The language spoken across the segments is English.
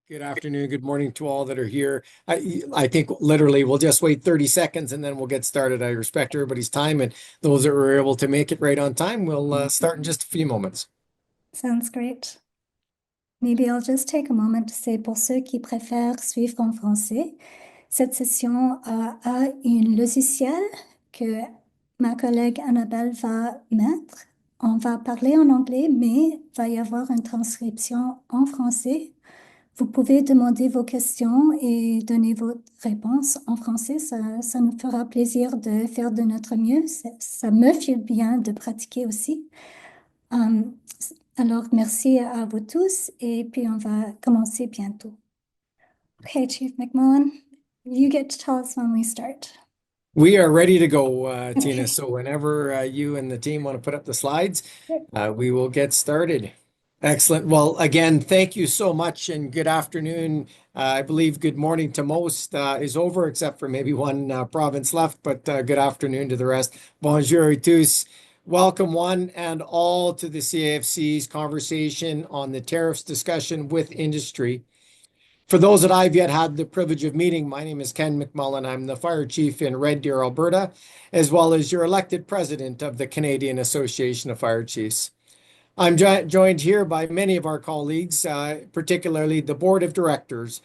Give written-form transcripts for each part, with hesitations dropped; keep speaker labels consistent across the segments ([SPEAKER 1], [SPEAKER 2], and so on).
[SPEAKER 1] Good afternoon, good morning to all that are here. I think literally we'll just wait 30 seconds and then we'll get started. I respect everybody's time, and those that were able to make it right on time, we'll start in just a few moments.
[SPEAKER 2] Sounds great. Maybe I'll just take a moment to say pour ceux qui préfèrent suivre en français, cette session a un logiciel que ma collègue Annabelle va mettre. On va parler en anglais, mais il va y avoir une transcription en français. Vous pouvez demander vos questions et donner vos réponses en français. Ça nous fera plaisir de faire de notre mieux. Ça me fait bien de pratiquer aussi. Alors, merci à vous tous et puis on va commencer bientôt. Okay, Chief McMullen, you get to tell us when we start.
[SPEAKER 1] We are ready to go, Tina.
[SPEAKER 2] Okay.
[SPEAKER 1] So whenever you and the team want to put up the slides, we will get started. Excellent. Well, again, thank you so much and good afternoon. I believe good morning to most is over, except for maybe one province left, but good afternoon to the rest. Bonjour et tous. Welcome one and all to the CAFC's conversation on the tariffs discussion with industry. For those that I've yet had the privilege of meeting, my name is Ken McMullen. I'm the fire chief in Red Deer, Alberta, as well as your elected president of the Canadian Association of Fire Chiefs. I'm joined here by many of our colleagues, particularly the board of directors,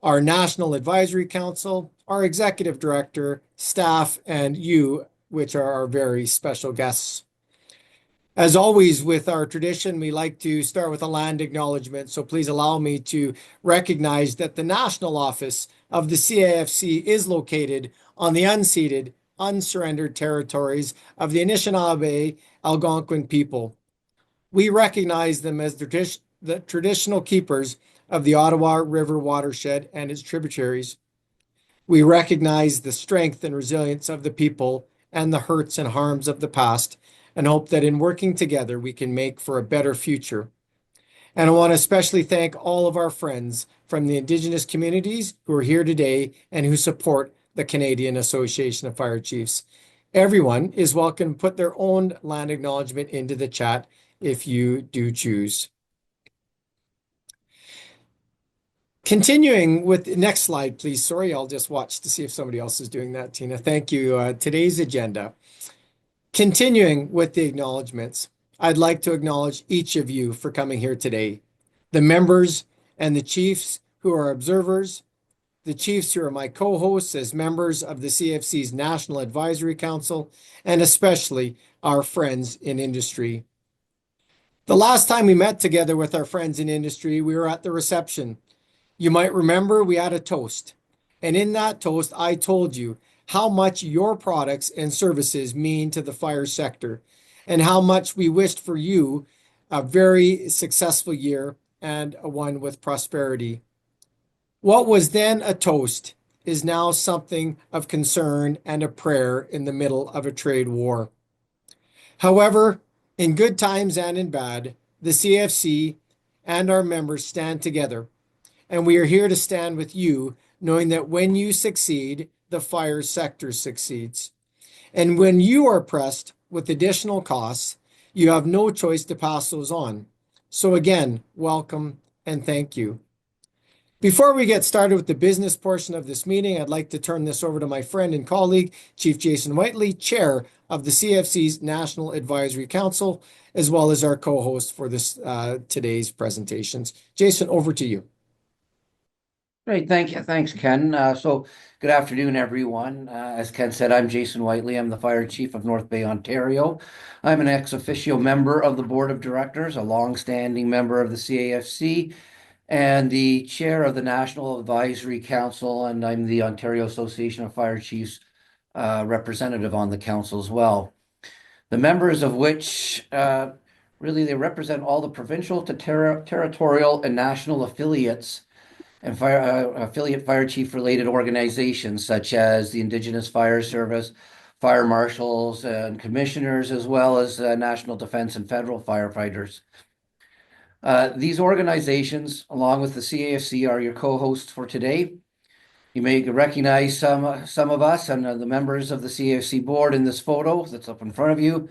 [SPEAKER 1] our National Advisory Council, our executive director, staff, and you, which are our very special guests. As always, with our tradition, we like to start with a land acknowledgement. So please allow me to recognize that the national office of the CAFC is located on the unceded, unsurrendered territories of the Anishinaabe Algonquin people. We recognize them as the traditional keepers of the Ottawa River watershed and its tributaries. We recognize the strength and resilience of the people and the hurts and harms of the past, and hope that in working together we can make for a better future. And I want to especially thank all of our friends from the Indigenous communities who are here today and who support the Canadian Association of Fire Chiefs. Everyone is welcome to put their own land acknowledgement into the chat if you do choose. Continuing with the next slide, please. Sorry, I'll just watch to see if somebody else is doing that, Tina. Thank you. Today's agenda. Continuing with the acknowledgements, I'd like to acknowledge each of you for coming here today. The members and the chiefs who are observers, the chiefs who are my co-hosts as members of the CFC's National Advisory Council, and especially our friends in industry. The last time we met together with our friends in industry, we were at the reception. You might remember we had a toast. And in that toast, I told you how much your products and services mean to the fire sector, and how much we wished for you a very successful year and one with prosperity. What was then a toast is now something of concern and a prayer in the middle of a trade war. However, in good times and in bad, the CFC and our members stand together, and we are here to stand with you, knowing that when you succeed, the fire sector succeeds. And when you are pressed with additional costs, you have no choice to pass those on. So again, welcome and thank you. Before we get started with the business portion of this meeting, I'd like to turn this over to my friend and colleague, Chief Jason Whiteley, Chair of the CFC's National Advisory Council, as well as our co-host for this today's presentations. Jason, over to you.
[SPEAKER 3] Great, thank you. Thanks, Ken. So good afternoon, everyone. As Ken said, I'm Jason Whiteley. I'm the Fire Chief of North Bay, Ontario. I'm an ex officio member of the Board of Directors, a long-standing member of the CAFC, and the Chair of the National Advisory Council, and I'm the Ontario Association of Fire Chiefs representative on the council as well. The members of which really they represent all the provincial to territorial and national affiliates and affiliate fire chief related organizations such as the Indigenous Fire Service, fire marshals and commissioners, as well as national defense and federal firefighters. These organizations, along with the CAFC, are your co-hosts for today. You may recognize some of us and the members of the CAFC board in this photo that's up in front of you.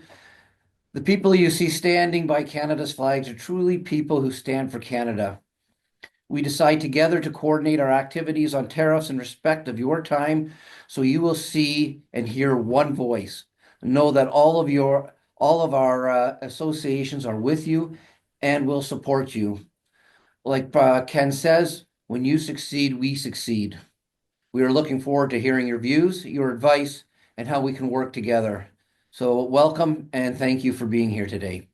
[SPEAKER 3] The people you see standing by Canada's flags are truly people who stand for Canada. We decide together to coordinate our activities on tariffs in respect of your time, so you will see and hear one voice. Know that all of our associations are with you and will support you. Like Ken says, when you succeed, we succeed. We are looking forward to hearing your views, your advice, and how we can work together. So welcome and thank you for being here today.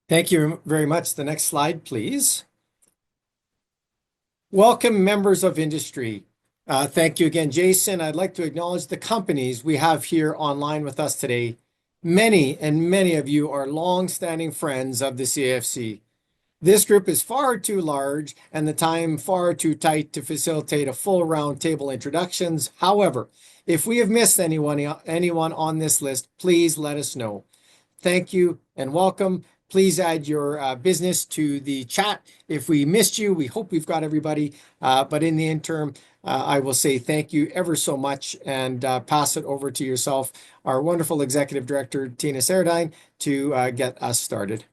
[SPEAKER 1] Thank you very much. The next slide, please. Welcome, members of industry. Thank you again, Jason. I'd like to acknowledge the companies we have here online with us today. Many of you are long-standing friends of the CAFC. This group is far too large and the time far too tight to facilitate a full roundtable introductions. However, if we have missed anyone on this list, please let us know. Thank you and welcome. Please add your business to the chat. If we missed you, we hope we've got everybody. But in the interim, I will say thank you ever so much and pass it over to yourself, our wonderful Executive Director, Tina Saryeddine, to get us started.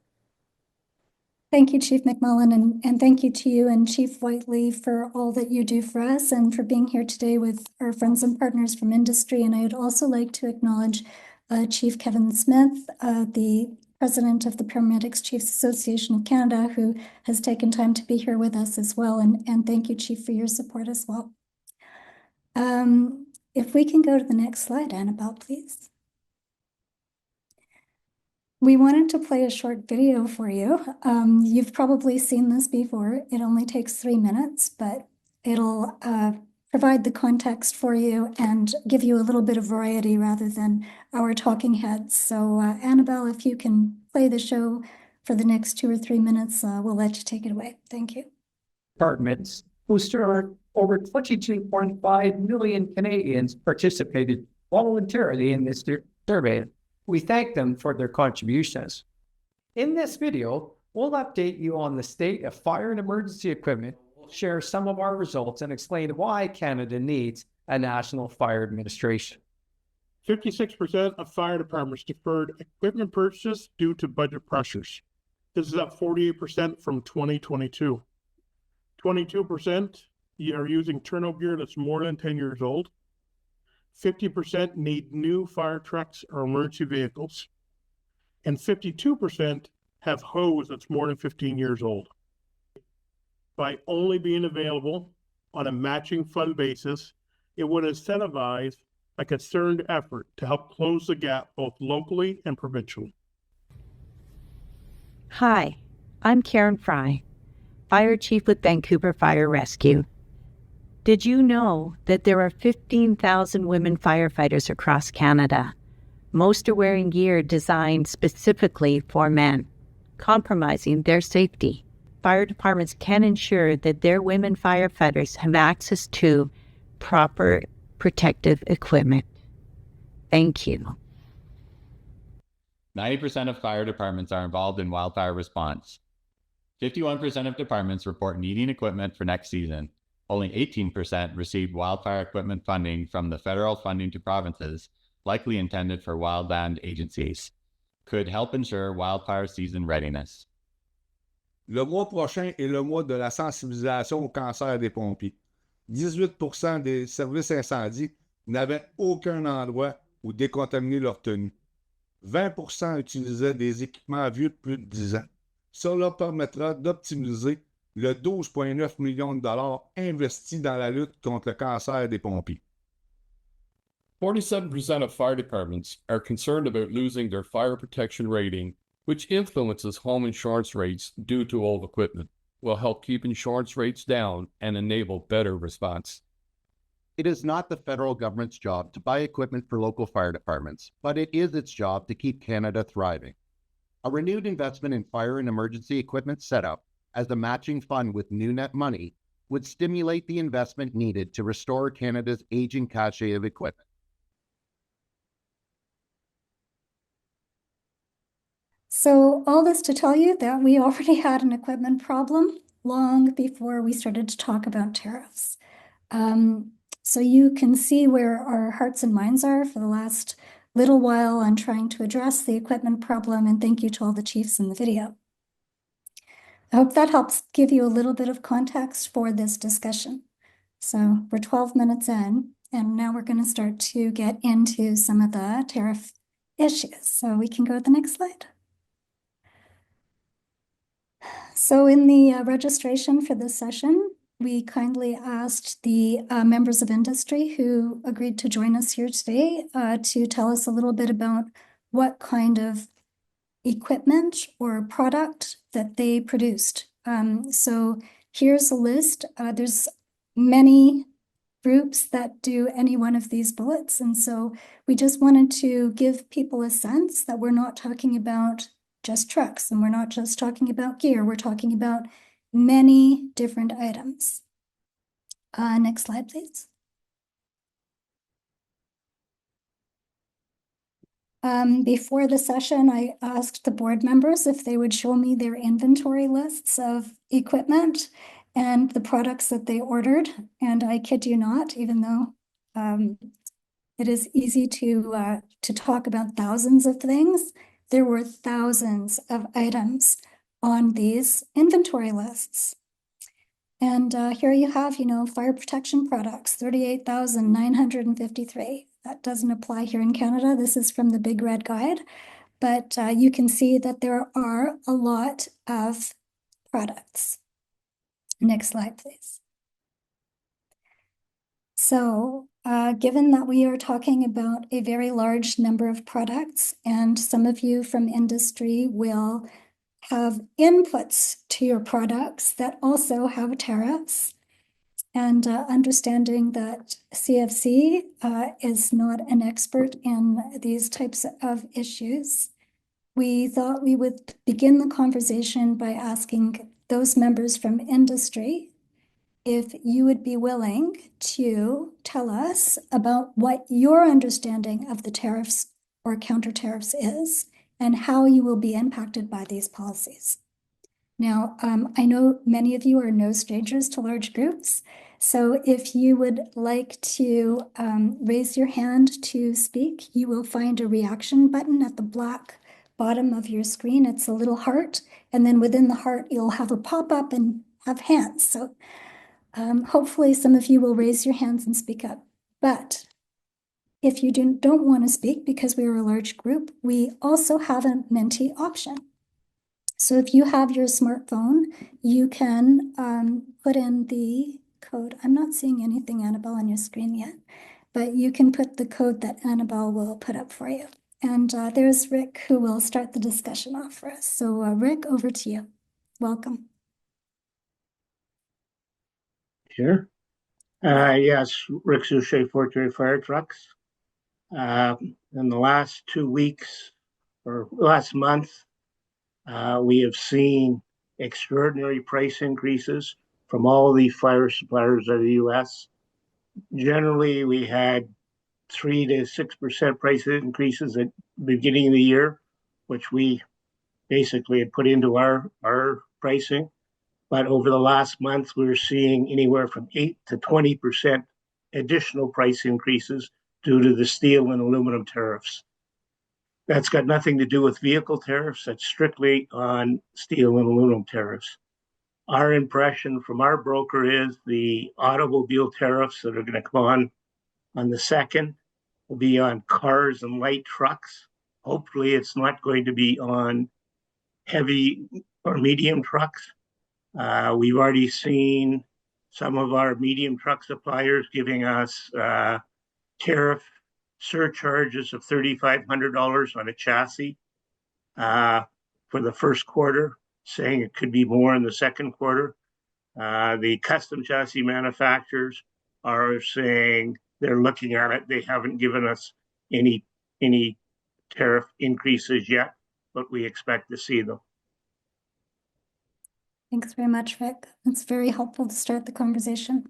[SPEAKER 2] Thank you, Chief McMullen, and thank you to you and Chief Whiteley for all that you do for us and for being here today with our friends and partners from industry. And I would also like to acknowledge Chief Kevin Smith, the President of the Paramedics Chiefs Association of Canada, who has taken time to be here with us as well. And thank you, Chief, for your support as well. If we can go to the next slide, Annabelle, please. We wanted to play a short video for you. You've probably seen this before. It only takes 3 minutes, but it'll provide the context for you and give you a little bit of variety rather than our talking heads. So Annabelle, if you can play the show for the next 2 or 3 minutes, we'll let you take it away. Thank you.
[SPEAKER 4] Departments, who served over 22.5 million Canadians, participated voluntarily in this survey. We thank them for their contributions. In this video, we'll update you on the state of fire and emergency equipment, share some of our results, and explain why Canada needs a national fire administration.
[SPEAKER 5] 56% of fire departments deferred equipment purchases due to budget pressures. This is up 48% from 2022. 22% are using turnout gear that's more than 10 years old. 50% need new fire trucks or emergency vehicles. And 52% have hose that's more than 15 years old. By only being available on a matching fund basis, it would incentivize a concerted effort to help close the gap both locally and provincially.
[SPEAKER 6] Hi, I'm Karen Fry, Fire Chief with Vancouver Fire Rescue. Did you know that there are 15,000 women firefighters across Canada? Most are wearing gear designed specifically for men, compromising their safety. Fire departments can ensure that their women firefighters have access to proper protective equipment. Thank you.
[SPEAKER 7] 90% of fire departments are involved in wildfire response. 51% of departments report needing equipment for next season. Only 18% received wildfire equipment funding from the federal funding to provinces, likely intended for wildland agencies. Could help ensure wildfire season readiness.
[SPEAKER 8] Le mois prochain est le mois de la sensibilisation au cancer des pompiers. 18% des services incendies n'avaient aucun endroit où décontaminer leur tenue. 20% utilisaient des équipements vieux de plus de 10 ans. Cela permettra d'optimiser le 12,9 millions de dollars investis dans la lutte contre le cancer des pompiers.
[SPEAKER 9] 47% of fire departments are concerned about losing their fire protection rating, which influences home insurance rates due to old equipment. Will help keep insurance rates down and enable better response.
[SPEAKER 10] It is not the federal government's job to buy equipment for local fire departments, but it is its job to keep Canada thriving. A renewed investment in fire and emergency equipment setup as a matching fund with new net money would stimulate the investment needed to restore Canada's aging cache of equipment.
[SPEAKER 2] So all this to tell you that we already had an equipment problem long before we started to talk about tariffs. So you can see where our hearts and minds are for the last little while on trying to address the equipment problem, and thank you to all the chiefs in the video. I hope that helps give you a little bit of context for this discussion. So we're 12 minutes in, and now we're going to start to get into some of the tariff issues. So we can go to the next slide. So in the registration for this session, we kindly asked the members of industry who agreed to join us here today to tell us a little bit about what kind of equipment or product that they produced. So here's a list. There's many groups that do any one of these bullets. And so we just wanted to give people a sense that we're not talking about just trucks, and we're not just talking about gear. We're talking about many different items. Next slide, please. Before the session, I asked the board members if they would show me their inventory lists of equipment and the products that they ordered. And I kid you not, even though it is easy to talk about thousands of things, there were thousands of items on these inventory lists. And here you have, fire protection products, 38,953. That doesn't apply here in Canada. This is from the Big Red Guide. But you can see that there are a lot of products. Next slide, please. So given that we are talking about a very large number of products, and some of you from industry will have inputs to your products that also have tariffs, and understanding that CFC is not an expert in these types of issues, we thought we would begin the conversation by asking those members from industry if you would be willing to tell us about what your understanding of the tariffs or counter tariffs is and how you will be impacted by these policies. Now, I know many of you are no strangers to large groups, so if you would like to raise your hand to speak, you will find a reaction button at the black bottom of your screen. It's a little heart, and then within the heart, you'll have a pop-up and have hands. So hopefully some of you will raise your hands and speak up. But if you don't want to speak because we are a large group, we also have a Menti option. So if you have your smartphone, you can put in the code. I'm not seeing anything, Annabelle, on your screen yet, but you can put the code that Annabelle will put up for you. And there's Rick, who will start the discussion off for us. So Rick, over to you. Welcome.
[SPEAKER 11] Sure. Yes, Rick Suchet, Fortier Fire Trucks. In the last 2 weeks or last month, we have seen extraordinary price increases from all the fire suppliers of the U.S. Generally, we had 3 to 6% price increases at the beginning of the year, which we basically had put into our pricing. But over the last month, we're seeing anywhere from 8 to 20% additional price increases due to the steel and aluminum tariffs. That's got nothing to do with vehicle tariffs. That's strictly on steel and aluminum tariffs. Our impression from our broker is the automobile tariffs that are going to come on the 2nd will be on cars and light trucks. Hopefully, it's not going to be on heavy or medium trucks. We've already seen some of our medium truck suppliers giving us tariff surcharges of $3,500 on a chassis for the first quarter, saying it could be more in the second quarter. The custom chassis manufacturers are saying they're looking at it. They haven't given us any tariff increases yet, but we expect to see them.
[SPEAKER 2] Thanks very much, Rick. It's very helpful to start the conversation.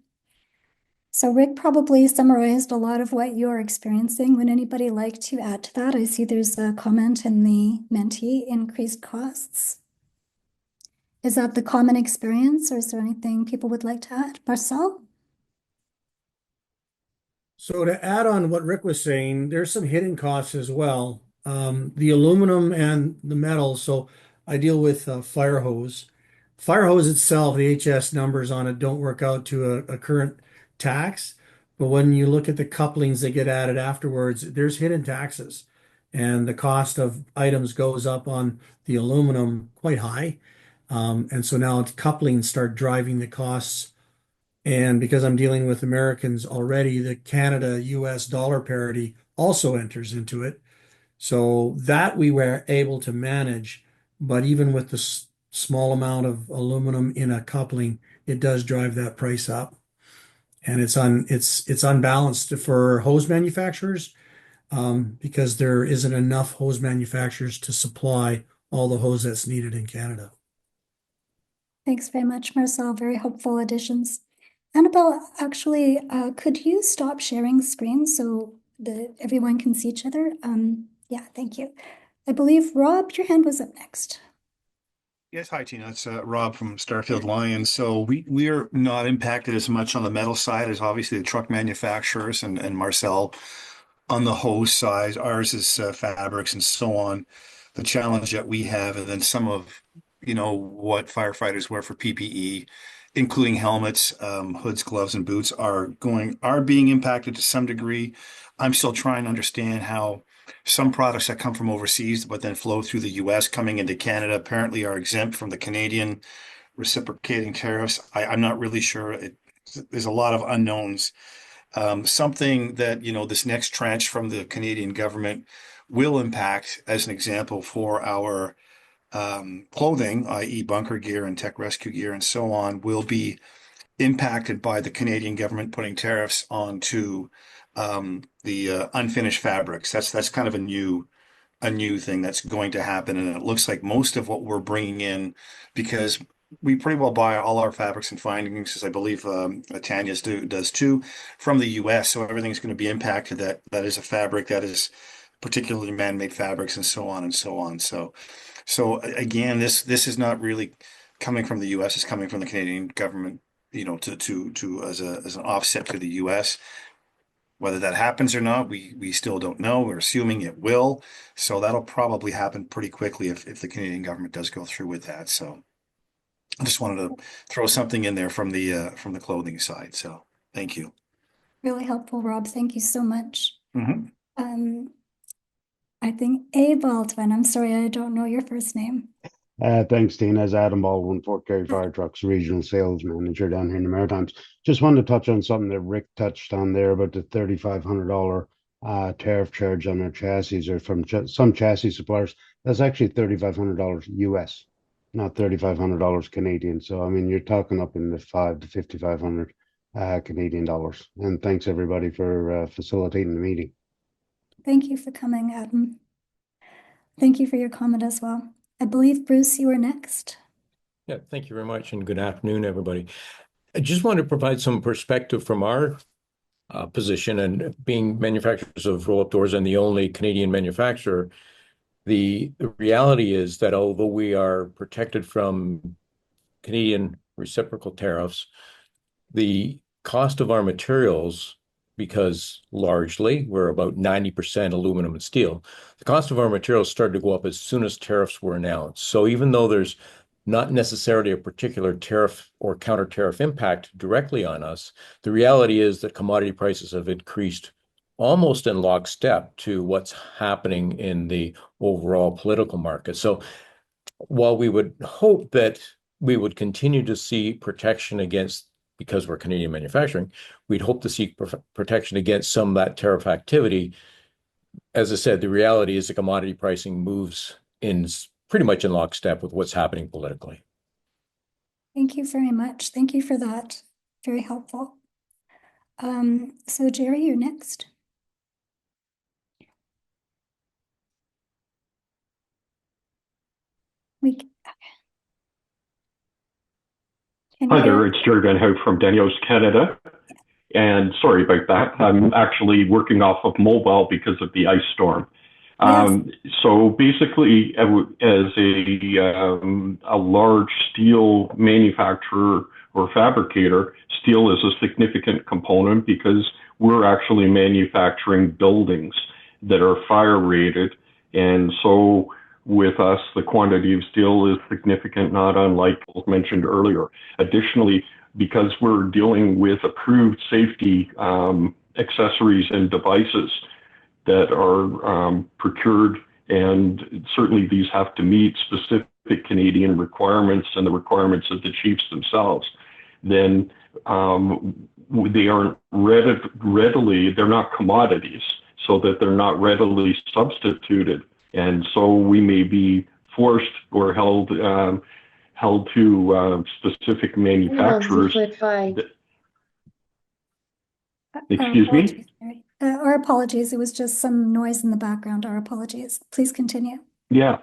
[SPEAKER 2] So Rick probably summarized a lot of what you're experiencing. Would anybody like to add to that? I see there's a comment in the Menti, increased costs. Is that the common experience, or is there anything people would like to add? Marcel?
[SPEAKER 12] So to add on what Rick was saying, there's some hidden costs as well. The aluminum and the metal. So I deal with fire hose. Fire hose itself, the HS numbers on it don't work out to a current tax. But when you look at the couplings that get added afterwards, there's hidden taxes. And the cost of items goes up on the aluminum quite high. And so now couplings start driving the costs. And because I'm dealing with Americans already, the Canada US dollar parity also enters into it. So that we were able to manage, but even with the small amount of aluminum in a coupling, it does drive that price up. And it's unbalanced for hose manufacturers, because there isn't enough hose manufacturers to supply all the hose that's needed in Canada.
[SPEAKER 2] Thanks very much, Marcel. Very helpful additions. Annabelle, actually, could you stop sharing screen so that everyone can see each other? Yeah, thank you. I believe, Rob, your hand was up next.
[SPEAKER 13] Yes, hi Tina. It's Rob from Starfield Lions. So we are not impacted as much on the metal side as obviously the truck manufacturers and Marcel on the hose side. Ours is fabrics and so on. The challenge that we have, and then some of what firefighters wear for PPE, including helmets, hoods, gloves, and boots, are being impacted to some degree. I'm still trying to understand how some products that come from overseas but then flow through the US coming into Canada apparently are exempt from the Canadian reciprocating tariffs. I'm not really sure. There's a lot of unknowns. Something that, this next tranche from the Canadian government will impact, as an example, for our clothing, i.e. bunker gear and tech rescue gear and so on, will be impacted by the Canadian government putting tariffs onto the unfinished fabrics. That's kind of a new thing that's going to happen, and it looks like most of what we're bringing in, because we pretty well buy all our fabrics and findings, as I believe Tanya's does too, from the U.S. So everything's going to be impacted. That is a fabric that is particularly man-made fabrics and so on and so on. So again, this is not really coming from the U.S. It's coming from the Canadian government, to as an offset to the U.S. Whether that happens or not, we still don't know. We're assuming it will. So that'll probably happen pretty quickly if the Canadian government does go through with that. So I just wanted to throw something in there from the clothing side. So thank you.
[SPEAKER 2] Really helpful, Rob. Thank you so much.
[SPEAKER 13] Mm-hmm.
[SPEAKER 2] I think A. Baldwin. I'm sorry, I don't know your first name.
[SPEAKER 14] Thanks, Tina. As Adam Baldwin, Fort Garry Fire Trucks Regional Sales Manager down here in the Maritimes. Just wanted to touch on something that Rick touched on there about the $3,500 tariff charge on our chassis, or from some chassis suppliers. That's actually $3,500 US, not $3,500 Canadian. So, I mean, you're talking up in the $500 to $5,500 Canadian dollars. And thanks, everybody, for facilitating the meeting.
[SPEAKER 2] Thank you for coming, Adam. Thank you for your comment as well. I believe, Bruce, you were next.
[SPEAKER 15] Yeah, thank you very much, and good afternoon, everybody. I just want to provide some perspective from our position, and being manufacturers of roll-up doors and the only Canadian manufacturer. The reality is that although we are protected from Canadian reciprocal tariffs, the cost of our materials, because largely we're about 90% aluminum and steel, the cost of our materials started to go up as soon as tariffs were announced. So even though there's not necessarily a particular tariff or counter tariff impact directly on us, the reality is that commodity prices have increased almost in lockstep to what's happening in the overall political market. So while we would hope that we would continue to see protection against, because we're Canadian manufacturing, we'd hope to see protection against some of that tariff activity. As I said, the reality is the commodity pricing moves in pretty much in lockstep with what's happening politically.
[SPEAKER 2] Thank you very much. Thank you for that. Very helpful. So Jerry, you're next.
[SPEAKER 16] Hi there, it's Jerry Van Hout from Daniels, Canada. And sorry about that. I'm actually working off of mobile because of the ice storm.
[SPEAKER 2] Yes.
[SPEAKER 16] So basically, as a large steel manufacturer or fabricator, steel is a significant component because we're actually manufacturing buildings that are fire rated. And so with us. The quantity of steel is significant, not unlike what was mentioned earlier. Additionally, because we're dealing with approved safety accessories and devices that are procured, and certainly these have to meet specific Canadian requirements and the requirements of the chiefs themselves, then they aren't readily, they're not commodities, so that they're not readily substituted. And so we may be forced or held to specific manufacturers. Excuse me?
[SPEAKER 2] Our apologies. It was just some noise in the background. Our apologies. Please continue.
[SPEAKER 16] Yeah,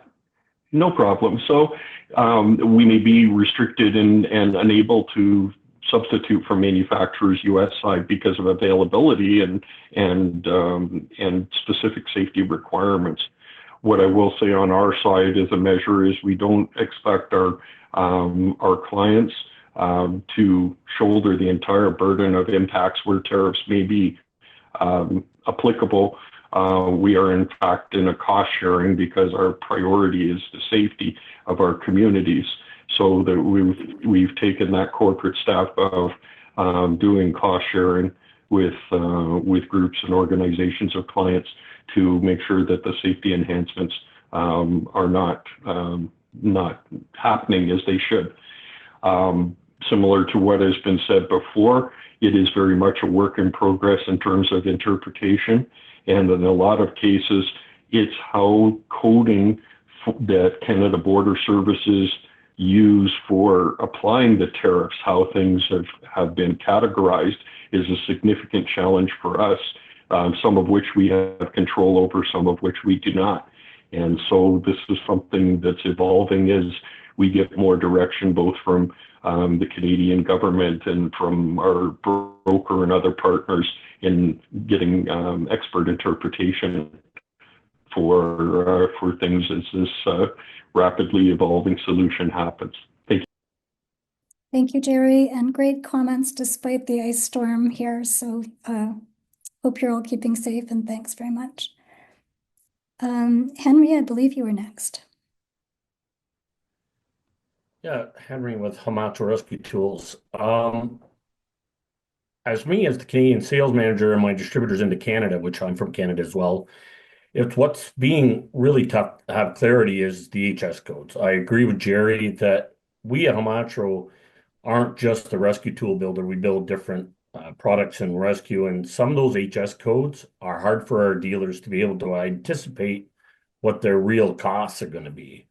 [SPEAKER 16] no problem. So we may be restricted and unable to substitute for manufacturers U.S. side because of availability and specific safety requirements. What I will say on our side as a measure is we don't expect our clients to shoulder the entire burden of impacts where tariffs may be applicable. We are in fact in a cost sharing because our priority is the safety of our communities. So that we've taken that corporate step of doing cost sharing with groups and organizations of clients to make sure that the safety enhancements are not happening as they should. Similar to what has been said before, it is very much a work in progress in terms of interpretation, and in a lot of cases, it's how coding that Canada Border Services use for applying the tariffs, how things have been categorized, is a significant challenge for us, some of which we have control over, some of which we do not. And so this is something that's evolving as we get more direction, both from the Canadian government and from our broker and other partners in getting expert interpretation for things as this rapidly evolving solution happens. Thank you.
[SPEAKER 2] Thank you, Jerry, and great comments despite the ice storm here. So hope you're all keeping safe, and thanks very much. Henry, I believe you were next.
[SPEAKER 17] Yeah, Henry with Hamato Rescue Tools. As me as the Canadian sales manager and my distributors into Canada, which I'm from Canada as well, it's what's being really tough to have clarity is the HS codes. I agree with Jerry that we at Hamato aren't just a rescue tool builder. We build different products in rescue, and some of those HS codes are hard for our dealers to be able to anticipate what their real costs are going to be.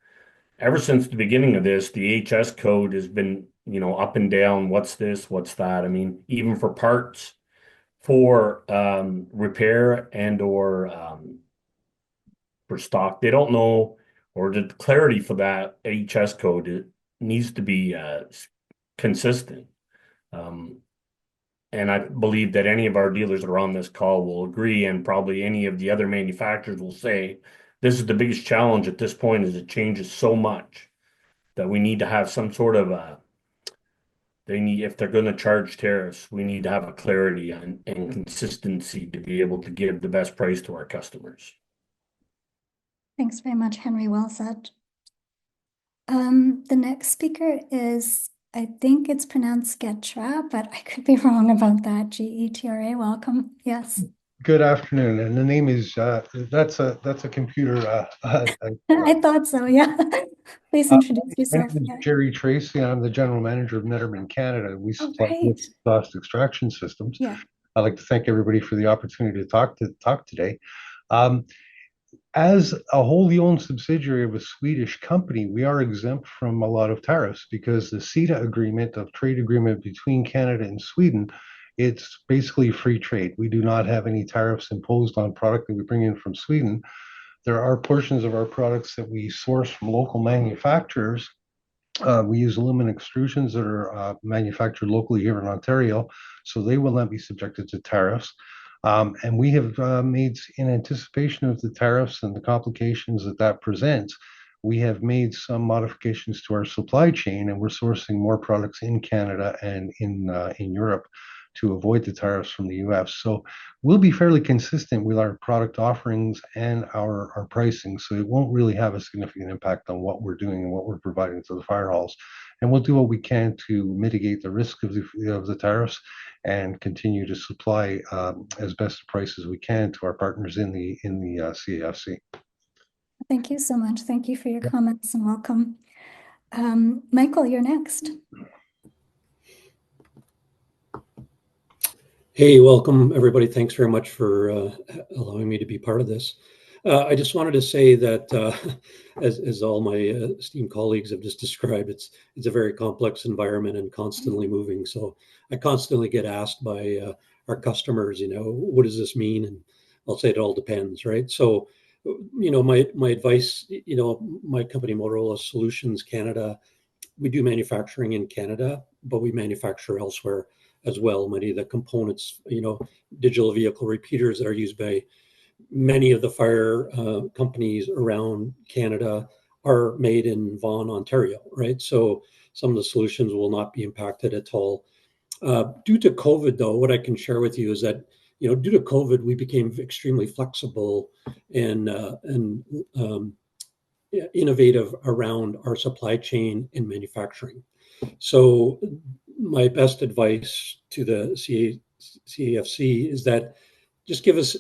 [SPEAKER 17] Ever since the beginning of this, the HS code has been, up and down. What's this? What's that? I mean, even for parts, for repair and or for stock, they don't know, or the clarity for that HS code, it needs to be consistent. And I believe that any of our dealers that are on this call will agree, and probably any of the other manufacturers will say, this is the biggest challenge at this point, is it changes so much that we need to have some sort of if they're going to charge tariffs, we need to have a clarity and consistency to be able to give the best price to our customers.
[SPEAKER 2] Thanks very much, Henry. Well said. The next speaker is, I think it's pronounced Getra, but I could be wrong about that. Getra, welcome. Yes.
[SPEAKER 18] Good afternoon, and the name is that's a computer.
[SPEAKER 2] I thought so. Yeah. Please introduce yourself.
[SPEAKER 18] My name is Jerry Tracy, and I'm the general manager of Netterman Canada. We supply exhaust extraction systems.
[SPEAKER 2] Yeah.
[SPEAKER 18] I'd like to thank everybody for the opportunity to talk today. As a wholly owned subsidiary of a Swedish company, we are exempt from a lot of tariffs because the CETA agreement, of trade agreement between Canada and Sweden, it's basically free trade. We do not have any tariffs imposed on product that we bring in from Sweden. There are portions of our products that we source from local manufacturers. We use aluminum extrusions that are manufactured locally here in Ontario, so they will not be subjected to tariffs. And we have made, in anticipation of the tariffs and the complications that presents, we have made some modifications to our supply chain, and we're sourcing more products in Canada and in Europe to avoid the tariffs from the US. So we'll be fairly consistent with our product offerings and our pricing. So it won't really have a significant impact on what we're doing and what we're providing to the fire halls. And we'll do what we can to mitigate the risk of the tariffs and continue to supply as best a price as we can to our partners in the CAFC.
[SPEAKER 2] Thank you so much. Thank you for your comments and welcome. Michael, you're next.
[SPEAKER 19] Hey, welcome everybody. Thanks very much for allowing me to be part of this. I just wanted to say that, as all my esteemed colleagues have just described, it's a very complex environment and constantly moving. So I constantly get asked by our customers, what does this mean? And I'll say it all depends, right? So, my advice, my company Motorola Solutions Canada, we do manufacturing in Canada, but we manufacture elsewhere as well. Many of the components, digital vehicle repeaters that are used by many of the fire companies around Canada are made in Vaughan, Ontario, right? So some of the solutions will not be impacted at all. Due to COVID, though, what I can share with you is that, due to COVID, we became extremely flexible and innovative around our supply chain and manufacturing. So my best advice to the CAFC is that just give us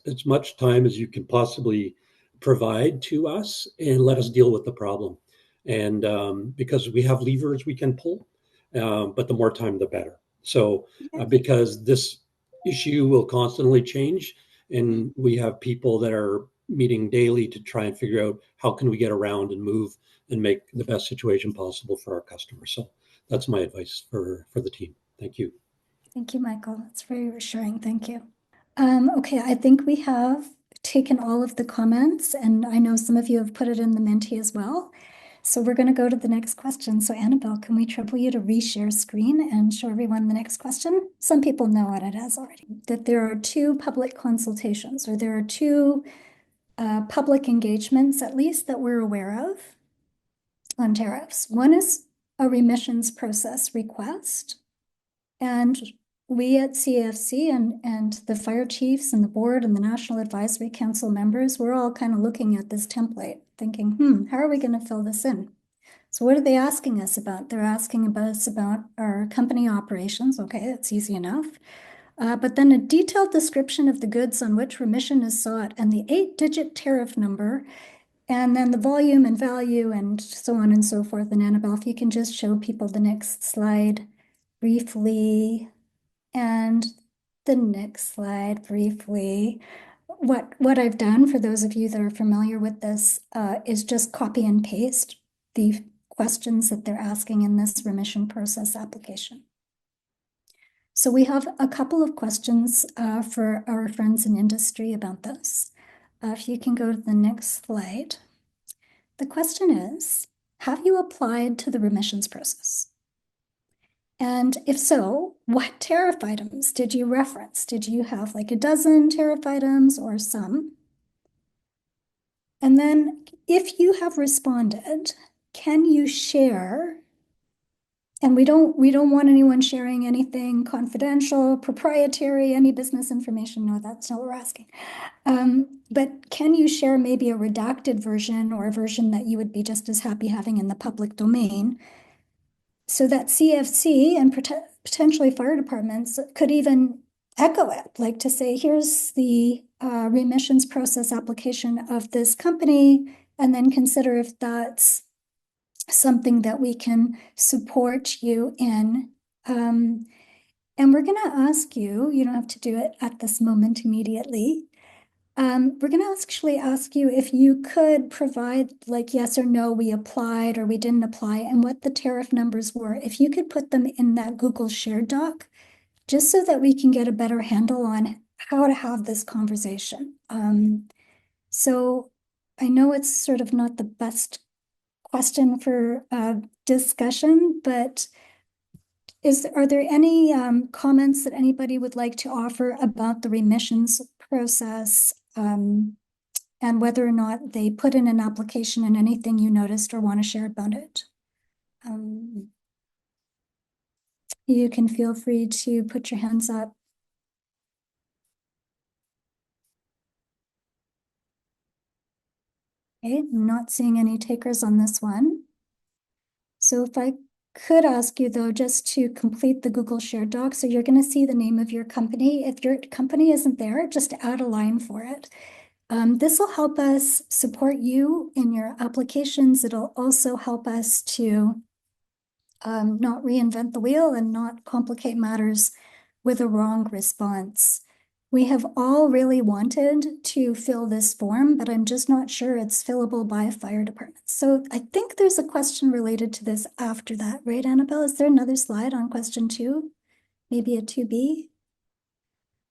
[SPEAKER 19] as much time as you can possibly provide to us and let us deal with the problem. And because we have levers we can pull, but the more time, the better. So because this issue will constantly change, and we have people that are meeting daily to try and figure out how can we get around and move and make the best situation possible for our customers. So that's my advice for the team. Thank you.
[SPEAKER 2] Thank you, Michael. That's very reassuring. Thank you. Okay, I think we have taken all of the comments, and I know some of you have put it in the Menti as well. So we're going to go to the next question. So Annabelle, can we trouble you to reshare screen and show everyone the next question? Some people know what it is already. That there are two public consultations, or there are two public engagements, at least, that we're aware of on tariffs. One is a remissions process request, and we at CAFC and the fire chiefs and the board and the National Advisory Council members, we're all kind of looking at this template thinking, how are we going to fill this in? So what are they asking us about? They're asking us about our company operations. Okay, that's easy enough. But then a detailed description of the goods on which remission is sought and the 8-digit tariff number, and then the volume and value and so on and so forth. And Annabelle, if you can just show people the next slide briefly, and the next slide briefly. What I've done, for those of you that are familiar with this, is just copy and paste the questions that they're asking in this remission process application. So we have a couple of questions for our friends in industry about this. If you can go to the next slide. The question is, have you applied to the remissions process? And if so, what tariff items did you reference? Did you have like a dozen tariff items or some? And then if you have responded, can you share? And we don't want anyone sharing anything confidential, proprietary, any business information. No, that's not what we're asking. But can you share maybe a redacted version, or a version that you would be just as happy having in the public domain, so that CAFC and potentially fire departments could even echo it, like to say, here's the remissions process application of this company, and then consider if that's something that we can support you in. And we're going to ask you, you don't have to do it at this moment immediately. We're going to actually ask you if you could provide, like, yes or no, we applied or we didn't apply, and what the tariff numbers were. If you could put them in that Google Shared Doc, just so that we can get a better handle on how to have this conversation. So I know it's sort of not the best question for discussion, but are there any comments that anybody would like to offer about the remissions process, and whether or not they put in an application, and anything you noticed or want to share about it? you can feel free to put your hands up. Okay, I'm not seeing any takers on this one. So if I could ask you though, just to complete the Google Shared Doc, so you're going to see the name of your company. If your company isn't there, just add a line for it. This will help us support you in your applications. It'll also help us to not reinvent the wheel and not complicate matters with a wrong response. We have all really wanted to fill this form, but I'm just not sure it's fillable by fire departments. So I think there's a question related to this after that, right, Annabelle? Is there another slide on question 2? Maybe a 2B?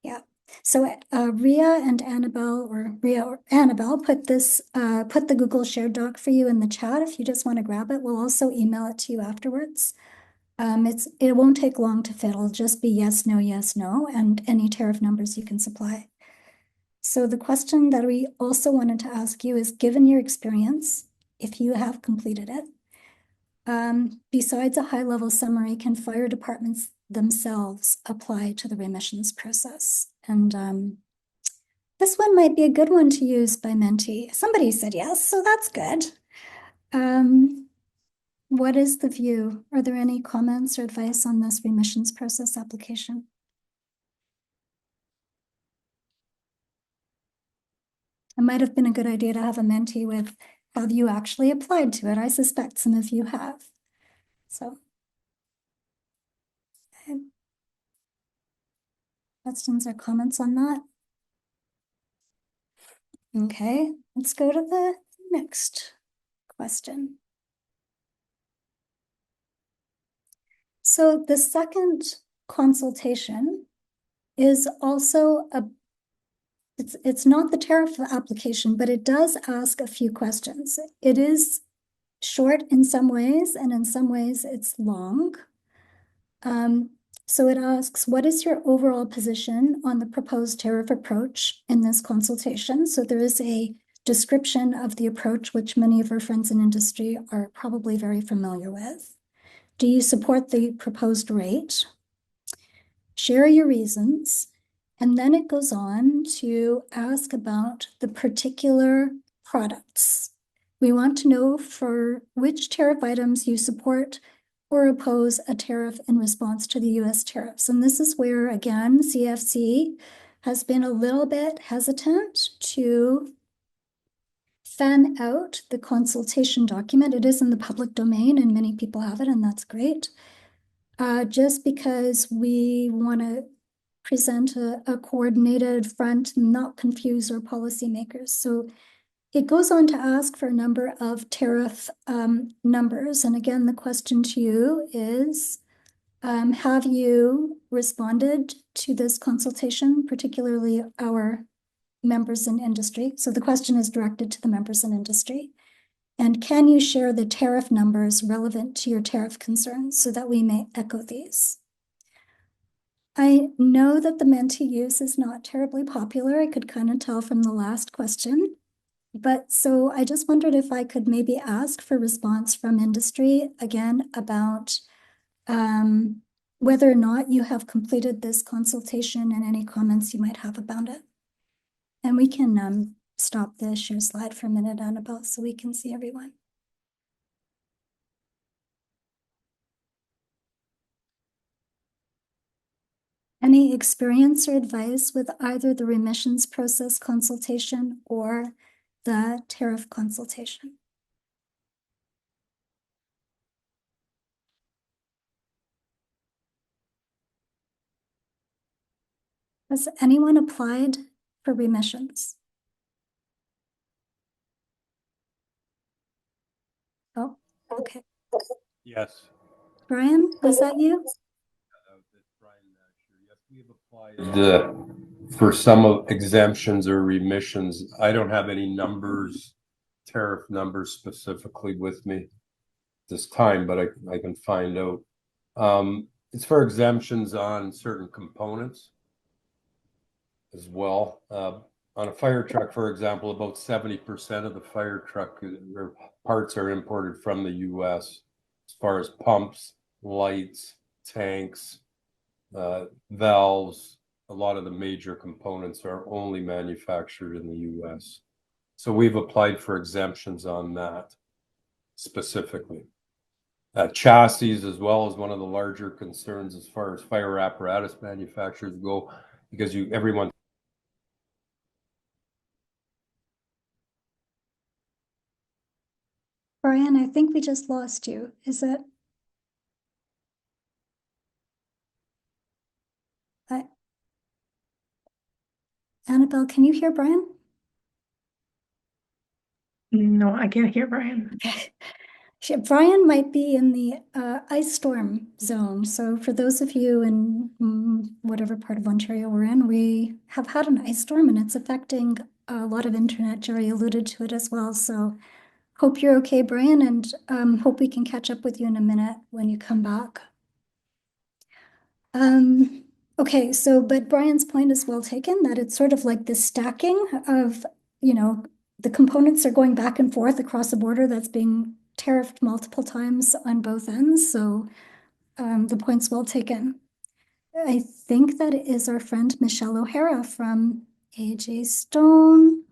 [SPEAKER 2] Yeah. So Ria and Annabelle, or Ria or Annabelle, put the Google Shared Doc for you in the chat. If you just want to grab it, we'll also email it to you afterwards. It won't take long to fill. It'll just be yes, no, and any tariff numbers you can supply. So the question that we also wanted to ask you is, given your experience, if you have completed it, besides a high-level summary, can fire departments themselves apply to the remissions process? And this one might be a good one to use by Menti. Somebody said yes, so that's good. What is the view? Are there any comments or advice on this remissions process application? It might have been a good idea to have a Menti with have you actually applied to it. I suspect some of you have. So, okay. Questions or comments on that? Okay, let's go to the next question. So the second consultation is also it's not the tariff application, but it does ask a few questions. It is short in some ways, and in some ways it's long. So it asks, what is your overall position on the proposed tariff approach in this consultation? So there is a description of the approach, which many of our friends in industry are probably very familiar with. Do you support the proposed rate? Share your reasons. And then it goes on to ask about the particular products. We want to know for which tariff items you support or oppose a tariff in response to the US tariffs. And this is where, again, CAFC has been a little bit hesitant to fan out the consultation document. It is in the public domain and many people have it, and that's great. Just because we want to present a coordinated front and not confuse our policymakers. So it goes on to ask for a number of tariff numbers. And again, the question to you is, have you responded to this consultation, particularly our members in industry? So the question is directed to the members in industry. And can you share the tariff numbers relevant to your tariff concerns so that we may echo these? I know that the Menti use is not terribly popular. I could kind of tell from the last question. But so I just wondered if I could maybe ask for response from industry again about whether or not you have completed this consultation and any comments you might have about it. And we can stop the share slide for a minute, Annabelle, so we can see everyone. Any experience or advice with either the remissions process consultation or the tariff consultation? Has anyone applied for remissions? Oh, okay.
[SPEAKER 20] Yes.
[SPEAKER 2] Brian, was that you?
[SPEAKER 20] For some of exemptions or remissions, I don't have any numbers, tariff numbers specifically with me this time, but I can find out. It's for exemptions on certain components as well. On a fire truck, for example, about 70% of the fire truck parts are imported from the US, as far as pumps, lights, tanks, valves, a lot of the major components are only manufactured in the US. So we've applied for exemptions on that specifically. Chassis as well is one of the larger concerns as far as fire apparatus manufacturers go, because everyone.
[SPEAKER 2] Brian, I think we just lost you. Is it? Annabelle, can you hear Brian?
[SPEAKER 21] No, I can't hear Brian.
[SPEAKER 2] Okay. Brian might be in the ice storm zone. So for those of you in whatever part of Ontario we're in, we have had an ice storm and it's affecting a lot of internet. Jerry alluded to it as well. So hope you're okay, Brian, and hope we can catch up with you in a minute when you come back. Okay, but Brian's point is well taken, that it's sort of like the stacking of, the components are going back and forth across a border that's being tariffed multiple times on both ends. So the point's well taken. I think that is our friend Michelle O'Hara from AJ Stone,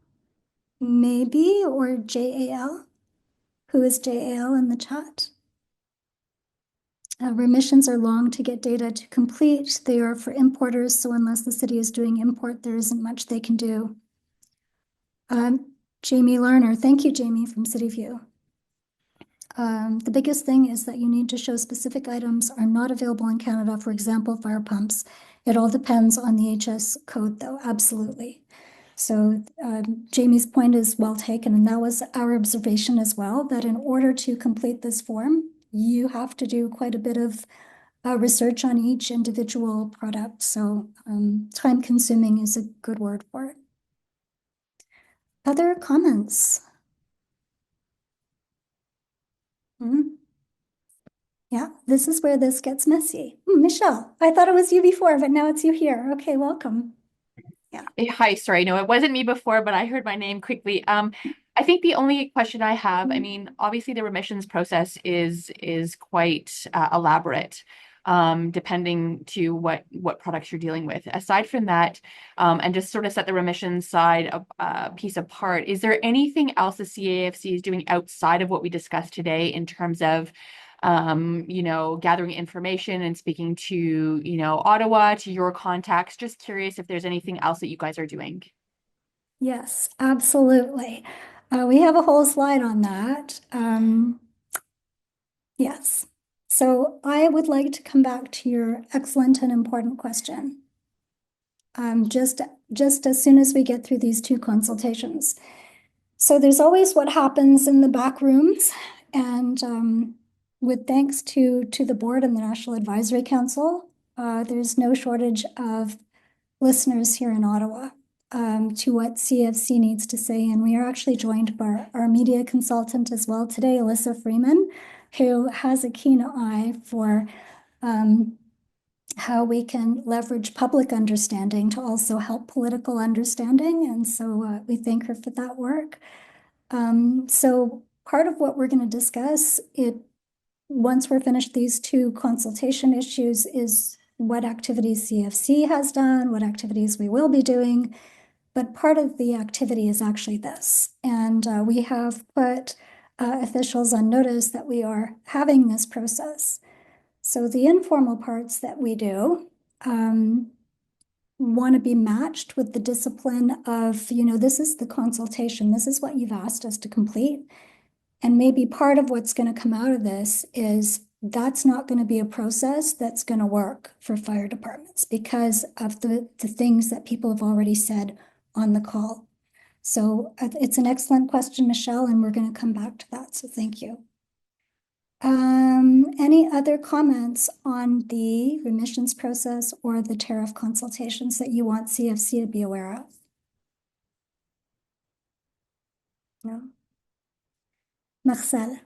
[SPEAKER 2] maybe, or JAL. Who is JAL in the chat? Remissions are long to get data to complete. They are for importers, so unless the city is doing import, there isn't much they can do. Jamie Lerner, thank you, Jamie, from CityView. The biggest thing is that you need to show specific items are not available in Canada, for example, fire pumps. It all depends on the HS code, though, absolutely. So Jamie's point is well taken, and that was our observation as well, that in order to complete this form, you have to do quite a bit of research on each individual product. So time-consuming is a good word for it. Other comments? Yeah, this is where this gets messy. Michelle, I thought it was you before, but now it's you here. Okay, welcome.
[SPEAKER 21] Yeah. Hi, sorry. No, it wasn't me before, but I heard my name quickly. I think the only question I have, I mean, obviously the remissions process is quite elaborate, depending to what products you're dealing with. Aside from that, and just sort of set the remissions side piece apart, is there anything else the CAFC is doing outside of what we discussed today in terms of gathering information and speaking to, Ottawa, to your contacts? Just curious if there's anything else that you guys are doing.
[SPEAKER 2] Yes, absolutely. We have a whole slide on that. Yes. So I would like to come back to your excellent and important question. Just as soon as we get through these two consultations. So there's always what happens in the back rooms, and with thanks to the board and the National Advisory Council, there's no shortage of listeners here in Ottawa to what CFC needs to say. And we are actually joined by our media consultant as well today, Alyssa Freeman, who has a keen eye for how we can leverage public understanding to also help political understanding. And so we thank her for that work. So part of what we're going to discuss, once we're finished these two consultation issues, is what activities CFC has done, what activities we will be doing. But part of the activity is actually this. And we have put officials on notice that we are having this process. So the informal parts that we do want to be matched with the discipline of, this is the consultation, this is what you've asked us to complete. And maybe part of what's going to come out of this is that's not going to be a process that's going to work for fire departments because of the things that people have already said on the call. So it's an excellent question, Michelle, and we're going to come back to that. So thank you. Any other comments on the remissions process or the tariff consultations that you want CFC to be aware of? No? Marcel.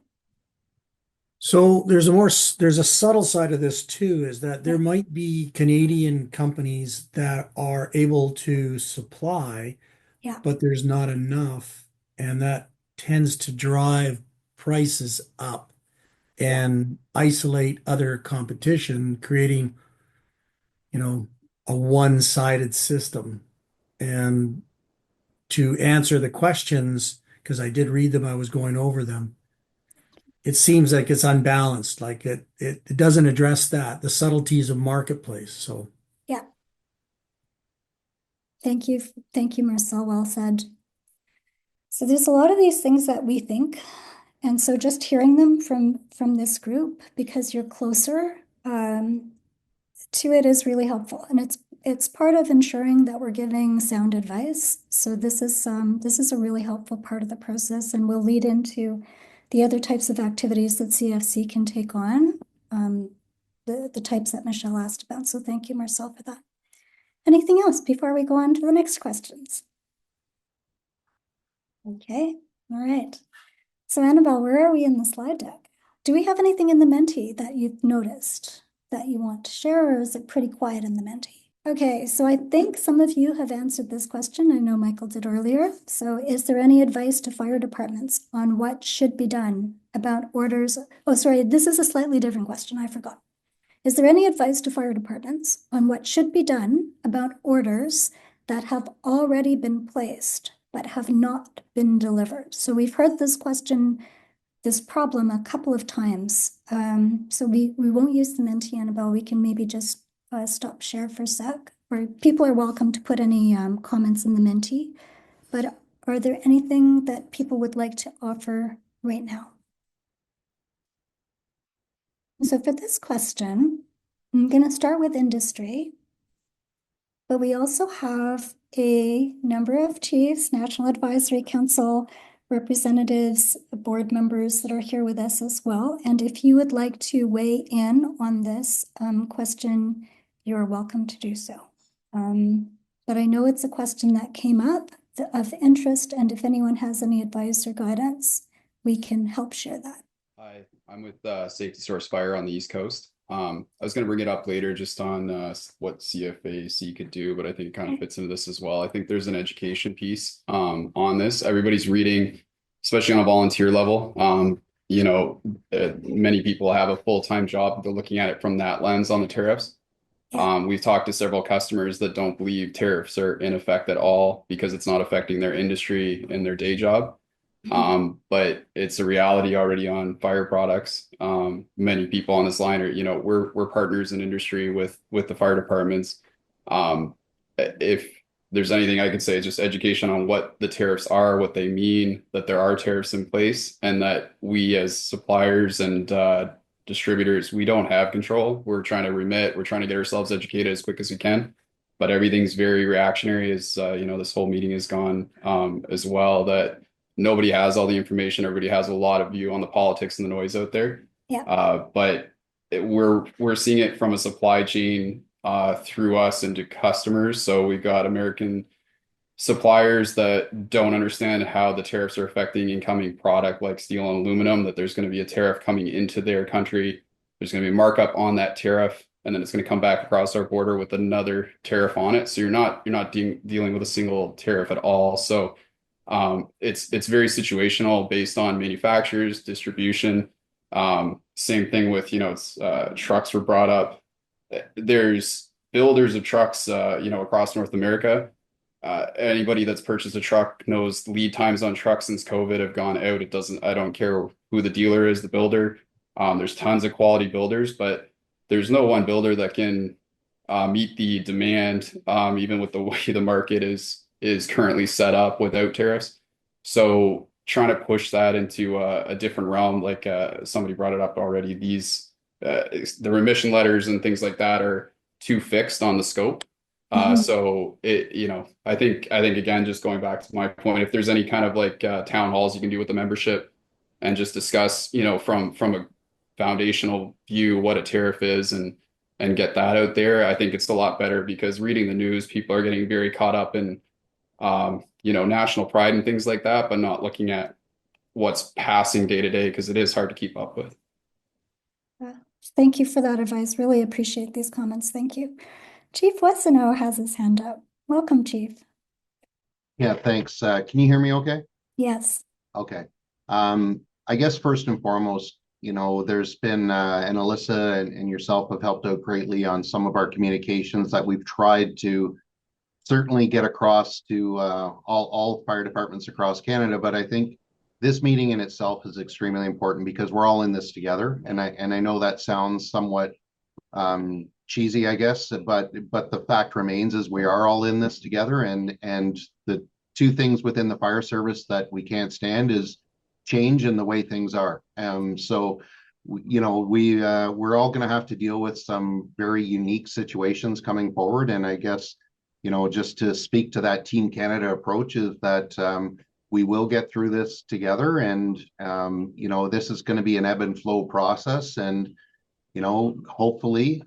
[SPEAKER 12] So there's a subtle side of this too, is that there might be Canadian companies that are able to supply, but there's not enough, and that tends to drive prices up. and isolate other competition, creating, a one-sided system. And to answer the questions, because I did read them, I was going over them. It seems like it's unbalanced, like it doesn't address the subtleties of marketplace. So
[SPEAKER 2] Yeah. Thank you. Thank you, Marcel. Well said. So there's a lot of these things that we think. And so just hearing them from this group, because you're closer to it, is really helpful. And it's part of ensuring that we're giving sound advice. So this is a really helpful part of the process, and will lead into the other types of activities that CFC can take on, the types that Michelle asked about. So thank you, Marcel, for that. Anything else before we go on to the next questions? Okay, all right. So Annabelle, where are we in the slide deck? Do we have anything in the Menti that you've noticed that you want to share, or is it pretty quiet in the Menti? Okay, so I think some of you have answered this question. I know Michael did earlier. So is there any advice to fire departments on what should be done about orders? Oh, sorry, this is a slightly different question. I forgot. Is there any advice to fire departments on what should be done about orders that have already been placed but have not been delivered? So we've heard this question, this problem, a couple of times. So we won't use the Menti, Annabelle. We can maybe just stop share for a sec, or people are welcome to put any comments in the Menti. But are there anything that people would like to offer right now? So for this question, I'm going to start with industry, but we also have a number of chiefs, National Advisory Council representatives, board members that are here with us as well. And if you would like to weigh in on this question, you're welcome to do so. But I know it's a question that came up of interest, and if anyone has any advice or guidance, we can help share that.
[SPEAKER 3] Hi, I'm with Safety Source Fire on the East Coast. I was going to bring it up later just on what CFAC could do, but I think it kind of fits into this as well. I think there's an education piece on this. Everybody's reading, especially on a volunteer level. Many people have a full-time job. They're looking at it from that lens on the tariffs. We've talked to several customers that don't believe tariffs are in effect at all because it's not affecting their industry and their day job. But it's a reality already on fire products. Many people on this line are, we're partners in industry with the fire departments. If there's anything I could say, it's just education on what the tariffs are, what they mean, that there are tariffs in place, and that we as suppliers and distributors, we don't have control. We're trying to remit, we're trying to get ourselves educated as quick as we can, but everything's very reactionary as, this whole meeting has gone as well, that nobody has all the information. Everybody has a lot of view on the politics and the noise out there. But we're seeing it from a supply chain through us into customers. So we've got American suppliers that don't understand how the tariffs are affecting incoming product like steel and aluminum, that there's going to be a tariff coming into their country. There's going to be a markup on that tariff, and then it's going to come back across our border with another tariff on it. So you're not dealing with a single tariff at all. So it's very situational based on manufacturers, distribution. Same thing with, trucks were brought up. There's builders of trucks, across North America. Anybody that's purchased a truck knows lead times on trucks since COVID have gone out. I don't care who the dealer is, the builder. There's tons of quality builders, but there's no one builder that can meet the demand, even with the way the market is currently set up without tariffs. So trying to push that into a different realm, like somebody brought it up already, the remission letters and things like that are too fixed on the scope. So I think again, just going back to my point, if there's any kind of like town halls you can do with the membership and just discuss, from a foundational view, what a tariff is and get that out there, I think it's a lot better, because reading the news, people are getting very caught up in, national pride and things like that, but not looking at what's passing day to day, because it is hard to keep up with.
[SPEAKER 2] Thank you for that advice. Really appreciate these comments. Thank you. Chief Wesseno has his hand up. Welcome, Chief.
[SPEAKER 10] Yeah, thanks. Can you hear me okay?
[SPEAKER 2] Yes.
[SPEAKER 10] Okay. I guess first and foremost, there's been, and Alyssa and yourself have helped out greatly on some of our communications that we've tried to certainly get across to all fire departments across Canada. But I think this meeting in itself is extremely important because we're all in this together. And I know that sounds somewhat cheesy, I guess, but the fact remains is we are all in this together. And the two things within the fire service that we can't stand is change and the way things are. So we're all going to have to deal with some very unique situations coming forward. And I guess, just to speak to that Team Canada approach is that we will get through this together. And, this is going to be an ebb and flow process. And, hopefully,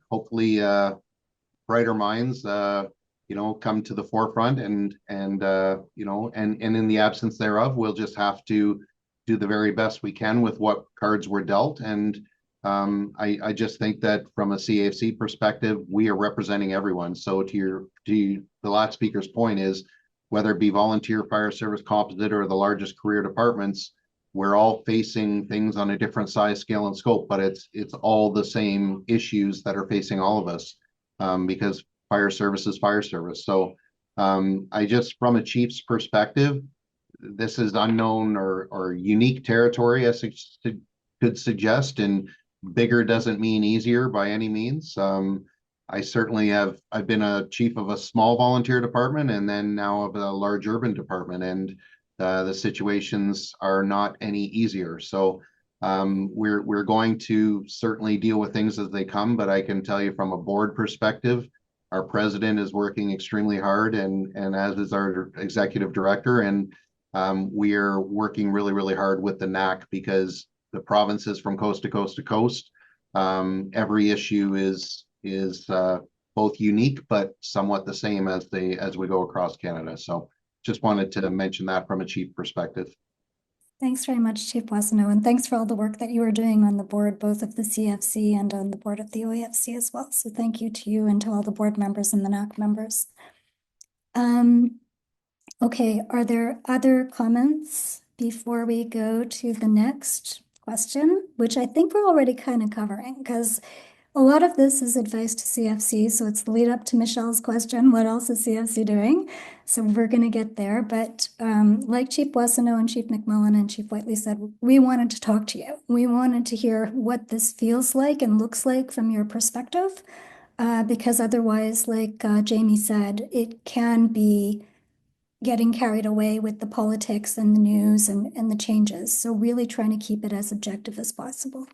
[SPEAKER 10] brighter minds, come to the forefront and in the absence thereof, we'll just have to do the very best we can with what cards were dealt. And I just think that from a CAFC perspective, we are representing everyone. So to the last speaker's point is, whether it be volunteer, fire service, composite, or the largest career departments, we're all facing things on a different size, scale, and scope, but it's all the same issues that are facing all of us because fire service is fire service. So I just, from a chief's perspective, this is unknown or unique territory, as I could suggest, and bigger doesn't mean easier by any means. I certainly I've been a chief of a small volunteer department and then now of a large urban department, and the situations are not any easier. So we're going to certainly deal with things as they come, but I can tell you from a board perspective, our president is working extremely hard, and as is our executive director, and we are working really, really hard with the NAC because the provinces from coast to coast to coast, every issue is both unique but somewhat the same as we go across Canada. So just wanted to mention that from a chief perspective.
[SPEAKER 2] Thanks very much, Chief Boissonnault, and thanks for all the work that you are doing on the board, both of the CFC and on the board of the OAFC as well. So thank you to you and to all the board members and the NAC members. Okay, are there other comments before we go to the next question, which I think we're already kind of covering, because a lot of this is advice to CFC, so it's the lead up to Michelle's question, what else is CFC doing? So we're going to get there, but like Chief Boissonnault and Chief McMullen and Chief Whiteley said, we wanted to talk to you. We wanted to hear what this feels like and looks like from your perspective, because otherwise, like Jamie said, it can be getting carried away with the politics and the news and the changes. So really trying to keep it as objective as possible.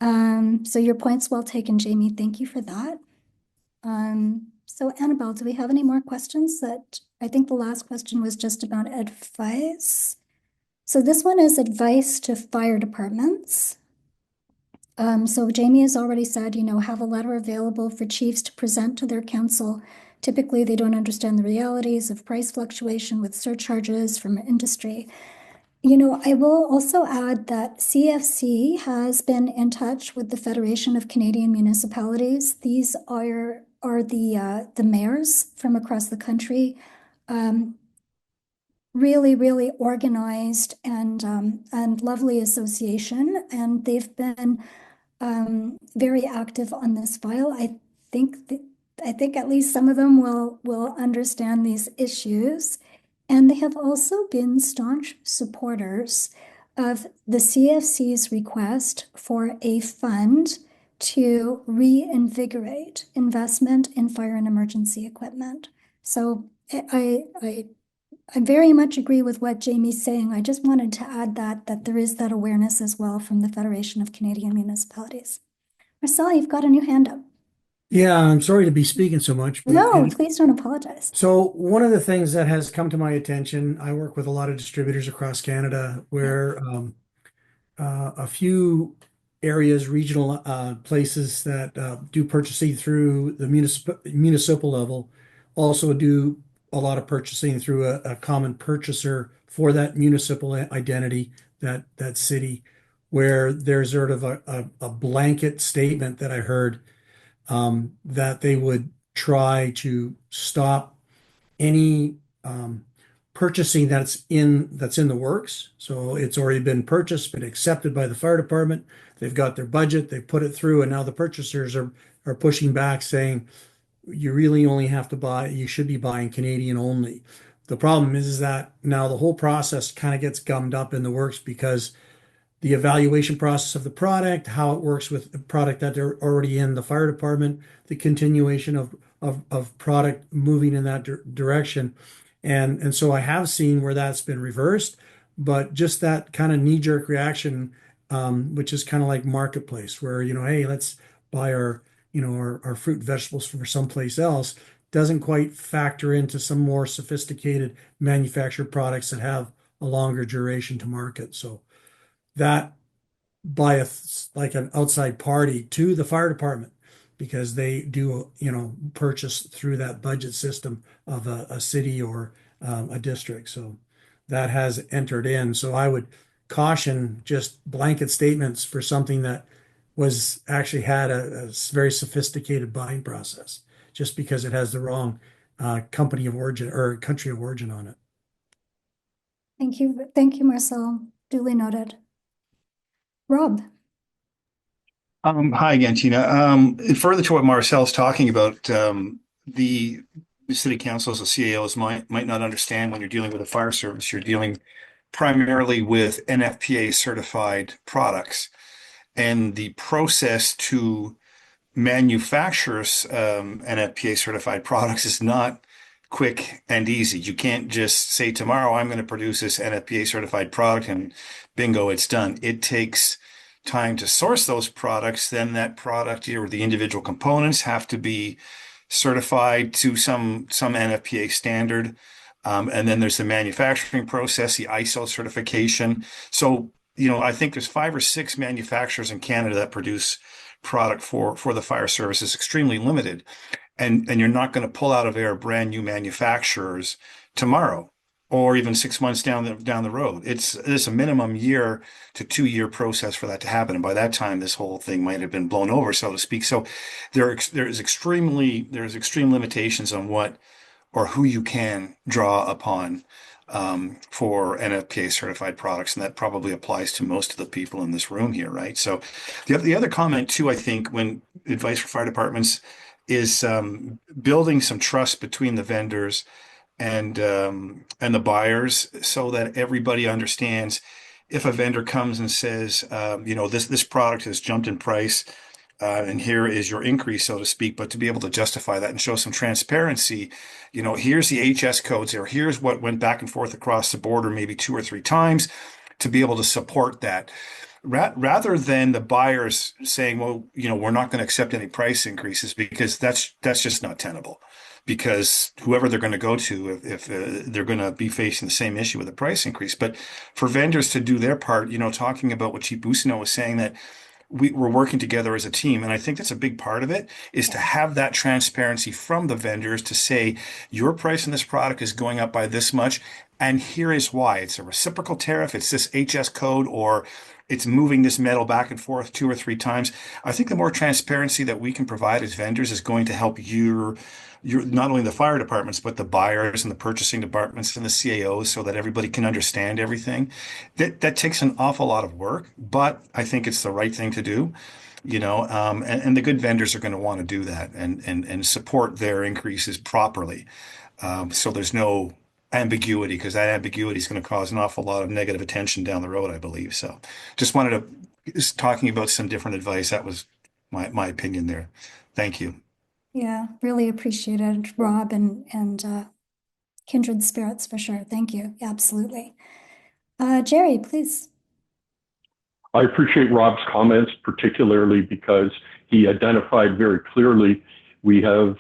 [SPEAKER 2] So your point's well taken, Jamie. Thank you for that. So Annabelle, do we have any more questions? That I think the last question was just about advice. So this one is advice to fire departments. So Jamie has already said, have a letter available for chiefs to present to their council. Typically, they don't understand the realities of price fluctuation with surcharges from industry. I will also add that CFC has been in touch with the Federation of Canadian Municipalities. These are the mayors from across the country, really, really organized and lovely association, and they've been very active on this file. I think at least some of them will understand these issues. And they have also been staunch supporters of the CFC's request for a fund to reinvigorate investment in fire and emergency equipment. So I very much agree with what Jamie's saying. I just wanted to add that there is that awareness as well from the Federation of Canadian Municipalities. Marcel, you've got a new hand up.
[SPEAKER 12] Yeah, I'm sorry to be speaking so much. But
[SPEAKER 2] no, please don't apologize.
[SPEAKER 12] So one of the things that has come to my attention, I work with a lot of distributors across Canada where a few areas, regional places that do purchasing through the municipal level also do a lot of purchasing through a common purchaser for that municipal identity, that city, where there's sort of a blanket statement that I heard that they would try to stop any purchasing that's in the works. So it's already been purchased, been accepted by the fire department. They've got their budget, they've put it through, and now the purchasers are pushing back saying you really only have to buy, you should be buying Canadian only. The problem is that now the whole process kind of gets gummed up in the works because the evaluation process of the product, how it works with the product that they're already in the fire department, the continuation of product moving in that direction. And so I have seen where that's been reversed, but just that kind of knee-jerk reaction, which is kind of like marketplace, where, hey, let's buy our fruit and vegetables from someplace else, doesn't quite factor into some more sophisticated manufactured products that have a longer duration to market. So that by like an outside party to the fire department, because they do, purchase through that budget system of a city or a district. So that has entered in. So I would caution just blanket statements for something that was actually had a very sophisticated buying process, just because it has the wrong company of origin or country of origin on it.
[SPEAKER 2] Thank you, Marcel. Duly noted. Rob.
[SPEAKER 13] Hi again, Tina. Further to what Marcel's talking about, the city councils, the CAOs might not understand when you're dealing with a fire service, you're dealing primarily with NFPA certified products. And the process to manufacture NFPA certified products is not quick and easy. You can't just say tomorrow I'm going to produce this NFPA certified product and bingo, it's done. It takes time to source those products. Then that product or the individual components have to be certified to some NFPA standard. And then there's the manufacturing process, the ISO certification. So, I think there's 5 or 6 manufacturers in Canada that produce product for the fire service. Is extremely limited. And you're not going to pull out of air brand new manufacturers tomorrow or even 6 months down the road. It's a minimum year to 2-year process for that to happen. And by that time, this whole thing might have been blown over, so to speak. So there's extreme limitations on what or who you can draw upon for NFPA certified products. And that probably applies to most of the people in this room here, right? So the other comment too, I think, when advice for fire departments is building some trust between the vendors and the buyers, so that everybody understands if a vendor comes and says, this product has jumped in price, and here is your increase, so to speak, but to be able to justify that and show some transparency, here's the HS codes, or here's what went back and forth across the border maybe 2 or 3 times, to be able to support that. Rather than the buyers saying, well, we're not going to accept any price increases, because that's just not tenable. Because whoever they're going to go to, if they're going to be facing the same issue with a price increase. But for vendors to do their part, talking about what Chief Busino was saying, that we're working together as a team. And I think that's a big part of it, is to have that transparency from the vendors to say, your price on this product is going up by this much, and here is why. It's a reciprocal tariff, it's this HS code, or it's moving this metal back and forth 2 or 3 times. I think the more transparency that we can provide as vendors is going to help your not only the fire departments, but the buyers and the purchasing departments and the CAOs, so that everybody can understand everything. That takes an awful lot of work, but I think it's the right thing to do, and the good vendors are going to want to do that and support their increases properly. So there's no ambiguity, because that ambiguity is going to cause an awful lot of negative attention down the road, I believe. So just talking about some different advice. That was my opinion there. Thank you.
[SPEAKER 2] Yeah, really appreciated, Rob, and kindred spirits for sure. Thank you. Absolutely. Jerry, please.
[SPEAKER 16] I appreciate Rob's comments, particularly because he identified very clearly we have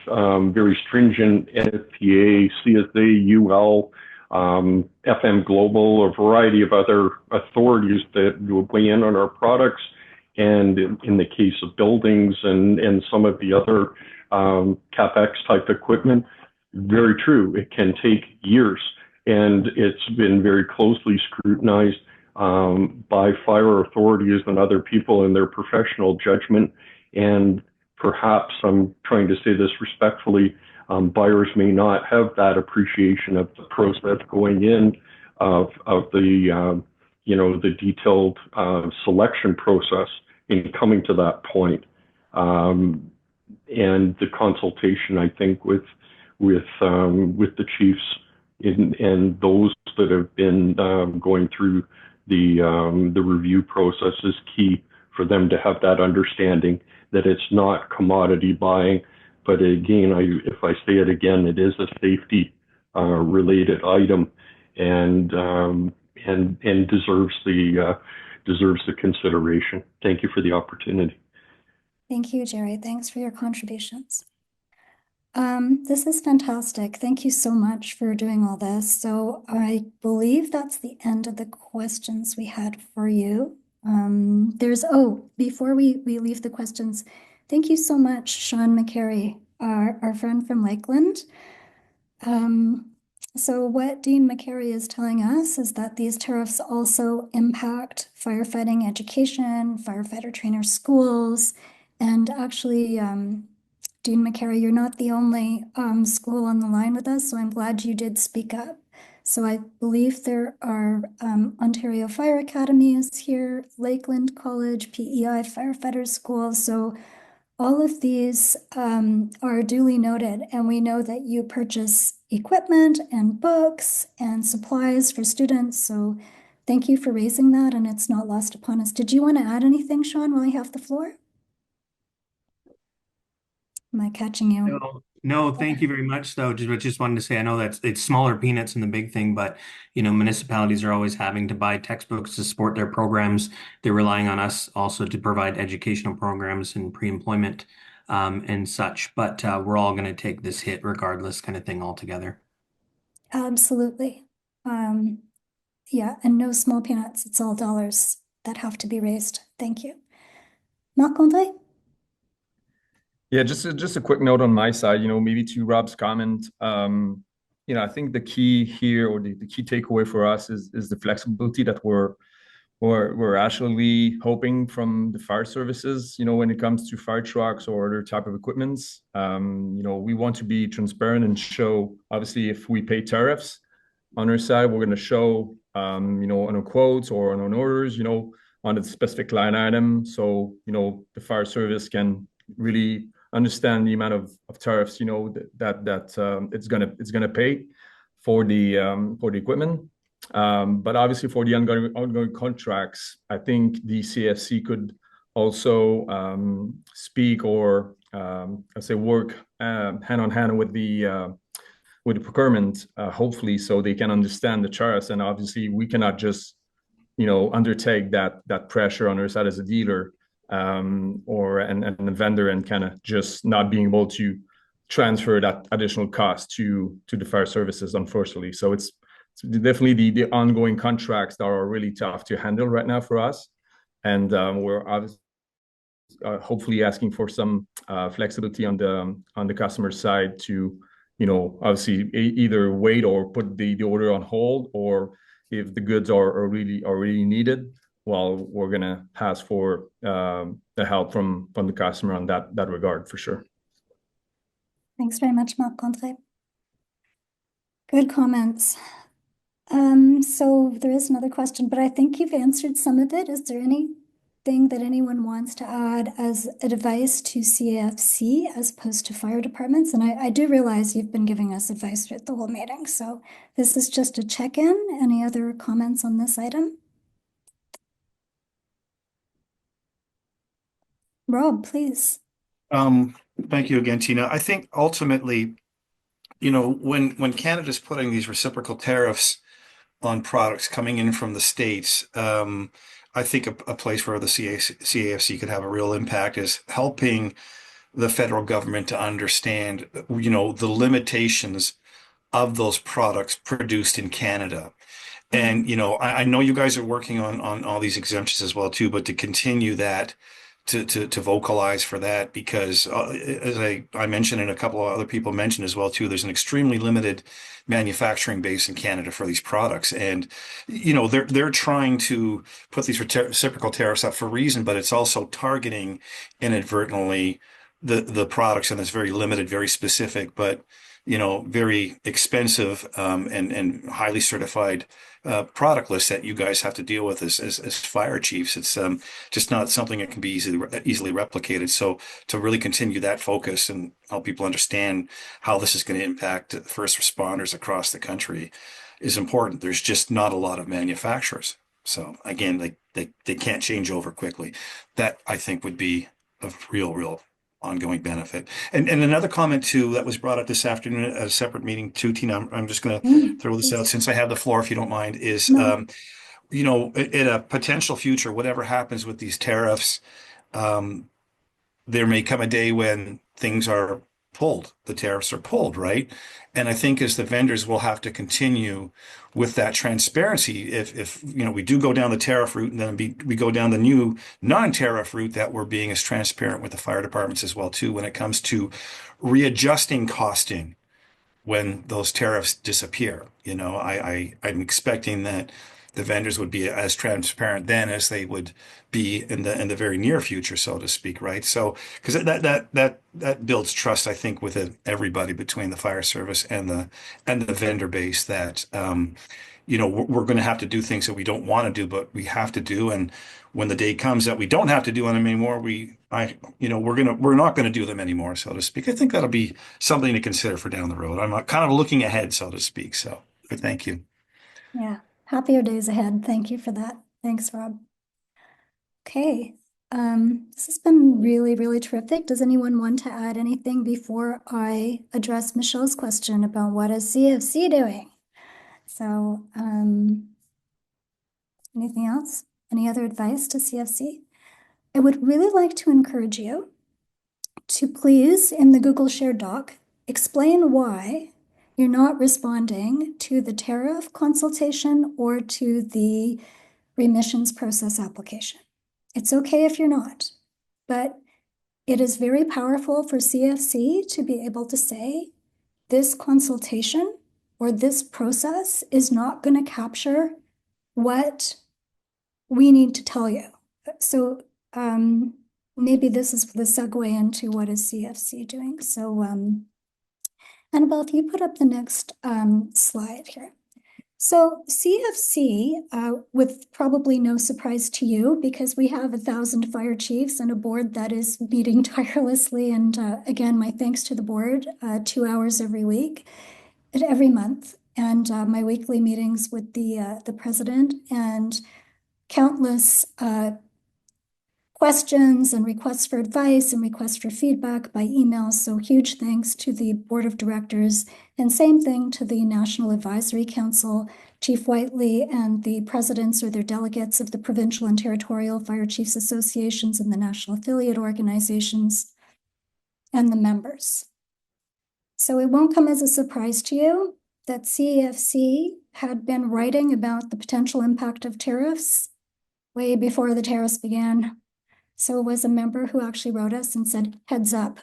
[SPEAKER 16] very stringent NFPA, CSA, UL, FM Global, a variety of other authorities that will weigh in on our products. And in the case of buildings and some of the other CapEx type equipment, very true. It can take years, and it's been very closely scrutinized by fire authorities and other people in their professional judgment. And perhaps, I'm trying to say this respectfully, Buyers may not have that appreciation of the process going in of the the detailed selection process in coming to that point. And the consultation, I think, with the chiefs and those that have been going through the review process is key for them to have that understanding that it's not commodity buying, but again, if I say it again, it is a safety related item, and deserves the consideration. Thank you for the opportunity.
[SPEAKER 2] Thank you, Jerry. Thanks for your contributions. This is fantastic. Thank you so much for doing all this. So I believe that's the end of the questions we had for you. Before we leave the questions, thank you so much, Sean McCary, our friend from Lakeland. So what Dean McCary is telling us is that these tariffs also impact firefighting education, firefighter trainer schools, and actually, Dean McCary, you're not the only school on the line with us, so I'm glad you did speak up. So I believe there are Ontario Fire Academies here, Lakeland College, PEI Firefighter School. So all of these are duly noted, and we know that you purchase equipment and books and supplies for students. So thank you for raising that, and it's not lost upon us. Did you want to add anything, Sean, while I have the floor? Am I catching you?
[SPEAKER 1] No, thank you very much, though. Just wanted to say, I know that it's smaller peanuts in the big thing, but municipalities are always having to buy textbooks to support their programs. They're relying on us also to provide educational programs and pre-employment and such. But we're all going to take this hit regardless, kind of thing altogether.
[SPEAKER 2] Absolutely. Yeah, and no small peanuts. It's all dollars that have to be raised. Thank you. Marc-André?
[SPEAKER 22] Yeah, just a quick note on my side, maybe to Rob's comment. I think the key here, or the key takeaway for us is the flexibility that we're actually hoping from the fire services, when it comes to fire trucks or other type of equipments. We want to be transparent and show, obviously, if we pay tariffs on our side, we're going to show, on our quotes or on our orders, on the specific line item. So, the fire service can really understand the amount of tariffs that it's gonna pay for the equipment, but obviously for the ongoing contracts, I think the CAFC could also speak or let's say work hand in hand with the procurement, hopefully, so they can understand the tariffs. And obviously we cannot just undertake that pressure on our side as a dealer or a vendor, and kind of just not being able to transfer that additional cost to the fire services, unfortunately. So it's definitely the ongoing contracts that are really tough to handle right now for us, and we're obviously hopefully asking for some flexibility on the customer side to obviously either wait or put the order on hold, or if the goods are really needed, well, we're going to ask for the help from the customer on that regard, for sure.
[SPEAKER 2] Thanks very much, Marc-André. Good comments. So there is another question, but I think you've answered some of it. Is there anything that anyone wants to add as advice to CAFC as opposed to fire departments? And I do realize you've been giving us advice throughout the whole meeting, so this is just a check-in. Any other comments on this item? Rob, please.
[SPEAKER 13] Thank you again, Tina. I think ultimately, when Canada's putting these reciprocal tariffs on products coming in from the States, I think a place where the CAFC could have a real impact is helping the federal government to understand, the limitations of those products produced in Canada. And, I know you guys are working on all these exemptions as well, too, but to continue that, to vocalize for that, because as I mentioned, and a couple of other people mentioned as well too, there's an extremely limited manufacturing base in Canada for these products, and they're trying to put these reciprocal tariffs up for a reason, but it's also targeting inadvertently the products and it's very limited, very specific, but very expensive and highly certified product list that you guys have to deal with as fire chiefs. It's just not something that can be easily replicated. So to really continue that focus and help people understand how this is going to impact first responders across the country is important. There's just not a lot of manufacturers. So again, they can't change over quickly. That I think would be a real ongoing benefit. And another comment too that was brought up this afternoon at a separate meeting too, Tina. I'm just going to throw this out since I have the floor, if you don't mind. Is in a potential future, whatever happens with these tariffs, there may come a day when things are pulled, the tariffs are pulled, right? And I think as the vendors will have to continue with that transparency, if we do go down the tariff route and then we go down the new non-tariff route, that we're being as transparent with the fire departments as well too when it comes to readjusting costing when those tariffs disappear. I'm expecting that the vendors would be as transparent then as they would be in the very near future, so to speak, right? So, because that builds trust, I think, with everybody between the fire service and the vendor base that we're going to have to do things that we don't want to do, but we have to do. And when the day comes that we don't have to do them anymore, we're not going to do them anymore, so to speak. I think that'll be something to consider for down the road. I'm kind of looking ahead, so to speak. So, but thank you.
[SPEAKER 2] Yeah, happier days ahead. Thank you for that. Thanks, Rob. Okay, this has been really terrific. Does anyone want to add anything before I address Michelle's question about what is CFC doing? So, anything else? Any other advice to CFC? I would really like to encourage you to please, in the Google Shared Doc, explain why you're not responding to the tariff consultation or to the remissions process application. It's okay if you're not, but it is very powerful for CFC to be able to say this consultation or this process is not going to capture what we need to tell you. So maybe this is the segue into what is CFC doing. So Annabelle, if you put up the next slide here. So CFC, with probably no surprise to you, because we have 1,000 fire chiefs and a board that is meeting tirelessly. And again, my thanks to the board, 2 hours every week, every month, and my weekly meetings with the president and countless questions and requests for advice and requests for feedback by email. So huge thanks to the board of directors, and same thing to the National Advisory Council, Chief Whiteley, and the presidents or their delegates of the provincial and territorial fire chiefs associations and the national affiliate organizations, and the members. So it won't come as a surprise to you that CFC had been writing about the potential impact of tariffs way before the tariffs began. So it was a member who actually wrote us and said, heads up,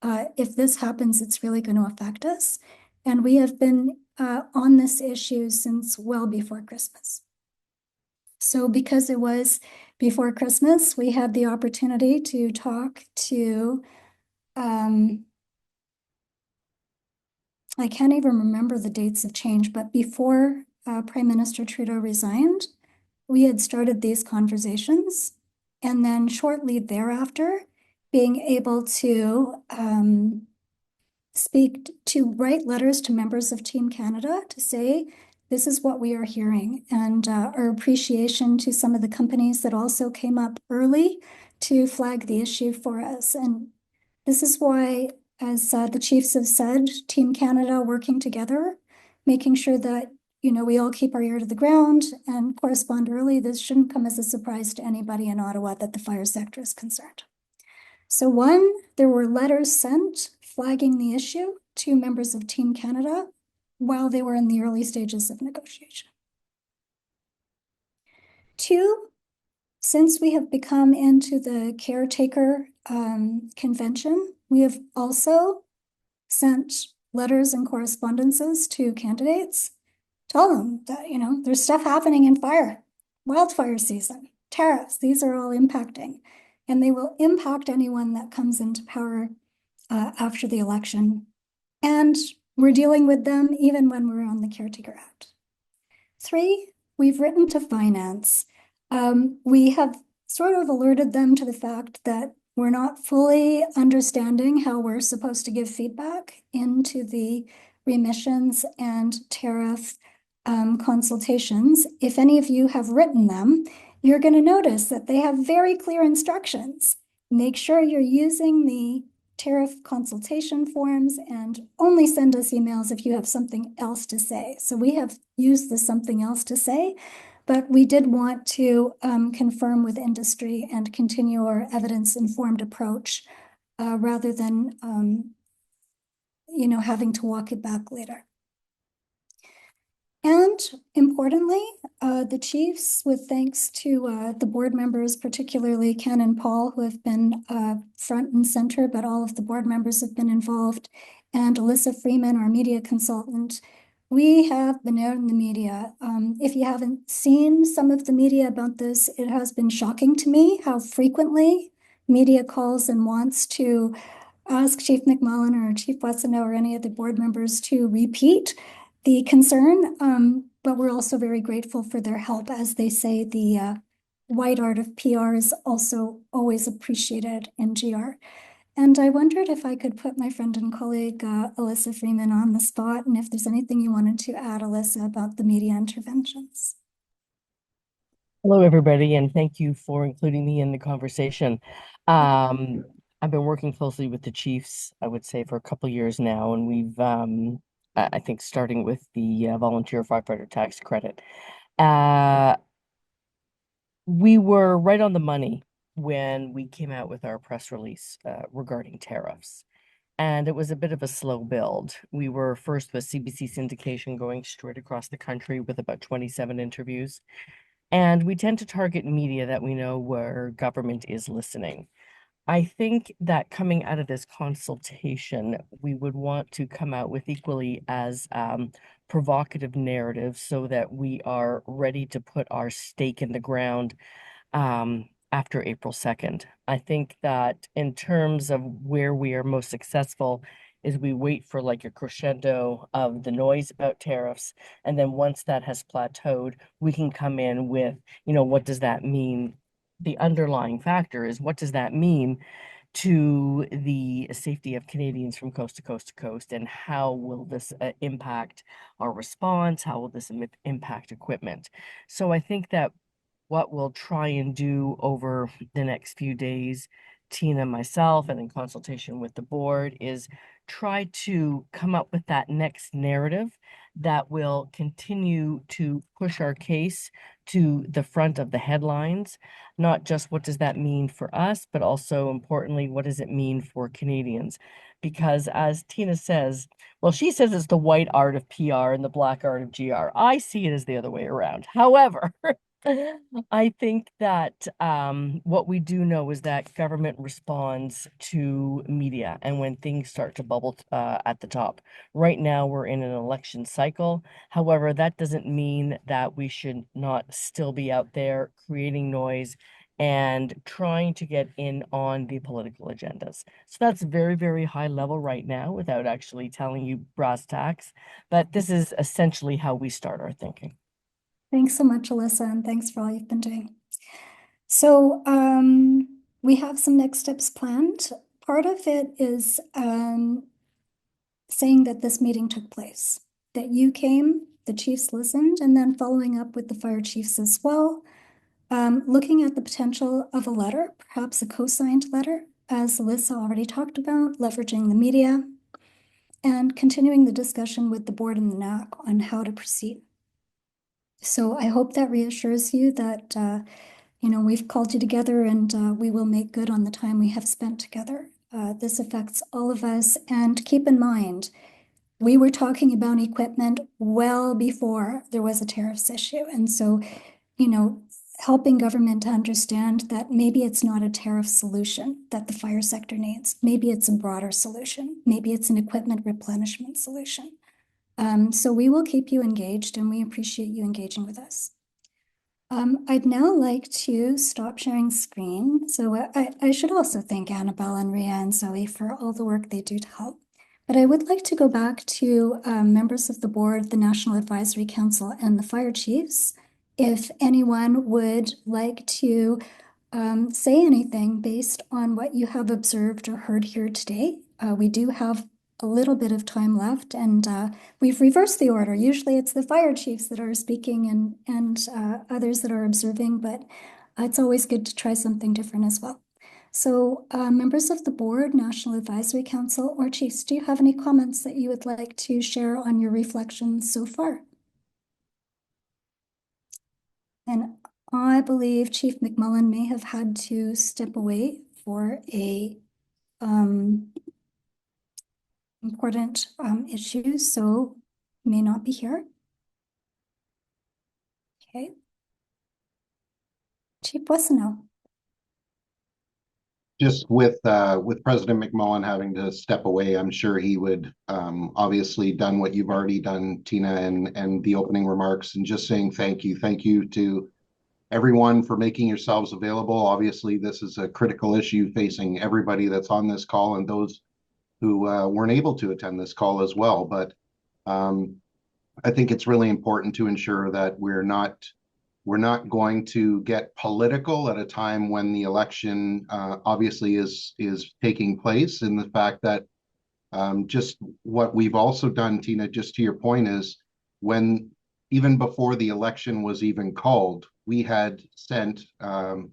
[SPEAKER 2] if this happens, it's really going to affect us. And we have been on this issue since well before Christmas. So because it was before Christmas, we had the opportunity to talk to, I can't even remember the dates of change, but before Prime Minister Trudeau resigned, we had started these conversations. And then shortly thereafter, being able to write letters to members of Team Canada to say, this is what we are hearing, and our appreciation to some of the companies that also came up early to flag the issue for us. And this is why, as the chiefs have said, Team Canada working together, making sure that we all keep our ear to the ground and correspond early. This shouldn't come as a surprise to anybody in Ottawa that the fire sector is concerned. So one, there were letters sent flagging the issue to members of Team Canada while they were in the early stages of negotiation. Two, since we have become into the caretaker convention, we have also sent letters and correspondences to candidates. Tell them that, there's stuff happening in wildfire season, tariffs, these are all impacting. and they will impact anyone that comes into power after the election. And we're dealing with them even when we're on the Caretaker Act. 3, we've written to finance. We have sort of alerted them to the fact that we're not fully understanding how we're supposed to give feedback into the remissions and tariff consultations. If any of you have written them, you're going to notice that they have very clear instructions. Make sure you're using the tariff consultation forms and only send us emails if you have something else to say. So we have used the something else to say, but we did want to confirm with industry and continue our evidence-informed approach rather than having to walk it back later. And importantly, the chiefs, with thanks to the board members, particularly Ken and Paul, who have been front and center, but all of the board members have been involved, and Alyssa Freeman, our media consultant, we have been out in the media. If you haven't seen some of the media about this, it has been shocking to me how frequently media calls and wants to ask Chief McMullen or Chief Wetsonow or any of the board members to repeat the concern, but we're also very grateful for their help. As they say, the white art of PR is also always appreciated in GR. And I wondered if I could put my friend and colleague, Alyssa Freeman, on the spot, and if there's anything you wanted to add, Alyssa, about the media interventions.
[SPEAKER 4] Hello, everybody, and thank you for including me in the conversation. I've been working closely with the chiefs, I would say, for a couple of years now, and we've I think starting with the volunteer firefighter tax credit. We were right on the money when we came out with our press release regarding tariffs. And it was a bit of a slow build. We were first with CBC syndication going straight across the country with about 27 interviews. And we tend to target media that we know where government is listening. I think that coming out of this consultation, we would want to come out with equally as provocative narratives so that we are ready to put our stake in the ground after April 2nd. I think that in terms of where we are most successful is we wait for like a crescendo of the noise about tariffs. And then once that has plateaued, we can come in with, what does that mean? The underlying factor is what does that mean to the safety of Canadians from coast to coast to coast, and how will this impact our response? How will this impact equipment? So I think that what we'll try and do over the next few days, Tina, myself, and in consultation with the board, is try to come up with that next narrative that will continue to push our case to the front of the headlines, not just what does that mean for us, but also importantly, what does it mean for Canadians? Because as Tina says, well, she says it's the white art of PR and the black art of GR. I see it as the other way around. However, I think that what we do know is that government responds to media and when things start to bubble at the top. Right now, we're in an election cycle. However, that doesn't mean that we should not still be out there creating noise and trying to get in on the political agendas. So that's very, very high level right now without actually telling you brass tacks. But this is essentially how we start our thinking.
[SPEAKER 2] Thanks so much, Alyssa, and thanks for all you've been doing. So we have some next steps planned. Part of it is saying that this meeting took place, that you came, the chiefs listened, and then following up with the fire chiefs as well, looking at the potential of a letter, perhaps a co-signed letter, as Alyssa already talked about, leveraging the media, and continuing the discussion with the board and the NAC on how to proceed. So I hope that reassures you that, we've called you together and we will make good on the time we have spent together. This affects all of us. And keep in mind, we were talking about equipment well before there was a tariffs issue. And so, helping government to understand that maybe it's not a tariff solution that the fire sector needs. Maybe it's a broader solution. Maybe it's an equipment replenishment solution. So we will keep you engaged and we appreciate you engaging with us. I'd now like to stop sharing screen. So I should also thank Annabelle and Ria and Zoe for all the work they do to help. But I would like to go back to members of the board, the National Advisory Council, and the fire chiefs. If anyone would like to say anything based on what you have observed or heard here today. We do have a little bit of time left, and we've reversed the order. Usually it's the fire chiefs that are speaking and others that are observing, but it's always good to try something different as well. So members of the board, National Advisory Council, or chiefs, do you have any comments that you would like to share on your reflections so far? And I believe Chief McMullen may have had to step away for a important issue, so may not be here. Okay. Chief Boissonneau.
[SPEAKER 10] Just with President McMullen having to step away, I'm sure he would obviously done what you've already done, Tina, and the opening remarks, and just saying thank you. Thank you to everyone for making yourselves available. Obviously, this is a critical issue facing everybody that's on this call and those who weren't able to attend this call as well. But I think it's really important to ensure that we're not going to get political at a time when the election obviously is taking place. And the fact that just what we've also done, Tina, just to your point, is when even before the election was even called, we had sent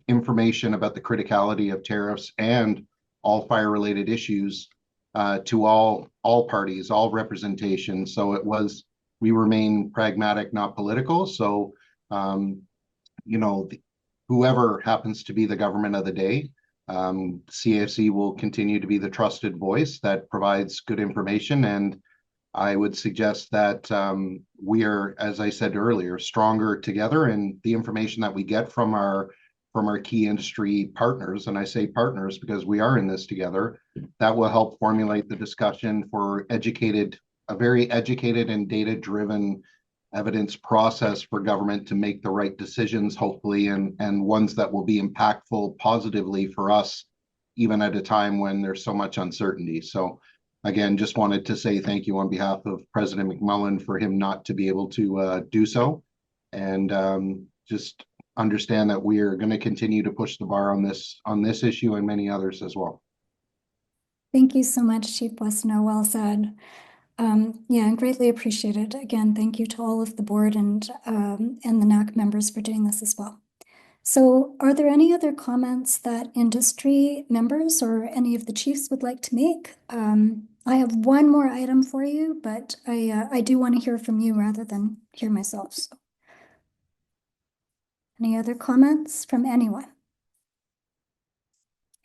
[SPEAKER 10] information about the criticality of tariffs and all fire-related issues to all parties, all representation. So we remain pragmatic, not political. So, whoever happens to be the government of the day, CAFC will continue to be the trusted voice that provides good information. And I would suggest that we are, as I said earlier, stronger together, and the information that we get from our key industry partners, and I say partners because we are in this together, that will help formulate the discussion for a very educated and data-driven evidence process for government to make the right decisions, hopefully, and ones that will be impactful positively for us, even at a time when there's so much uncertainty. So again, just wanted to say thank you on behalf of President McMullen for him not to be able to do so. And just understand that we are going to continue to push the bar on this issue and many others as well.
[SPEAKER 2] Thank you so much, Chief Boissonneau. Well said. Yeah, greatly appreciated. Again, thank you to all of the board and the NAC members for doing this as well. So are there any other comments that industry members or any of the chiefs would like to make? I have one more item for you, but I do want to hear from you rather than hear myself. So. Any other comments from anyone?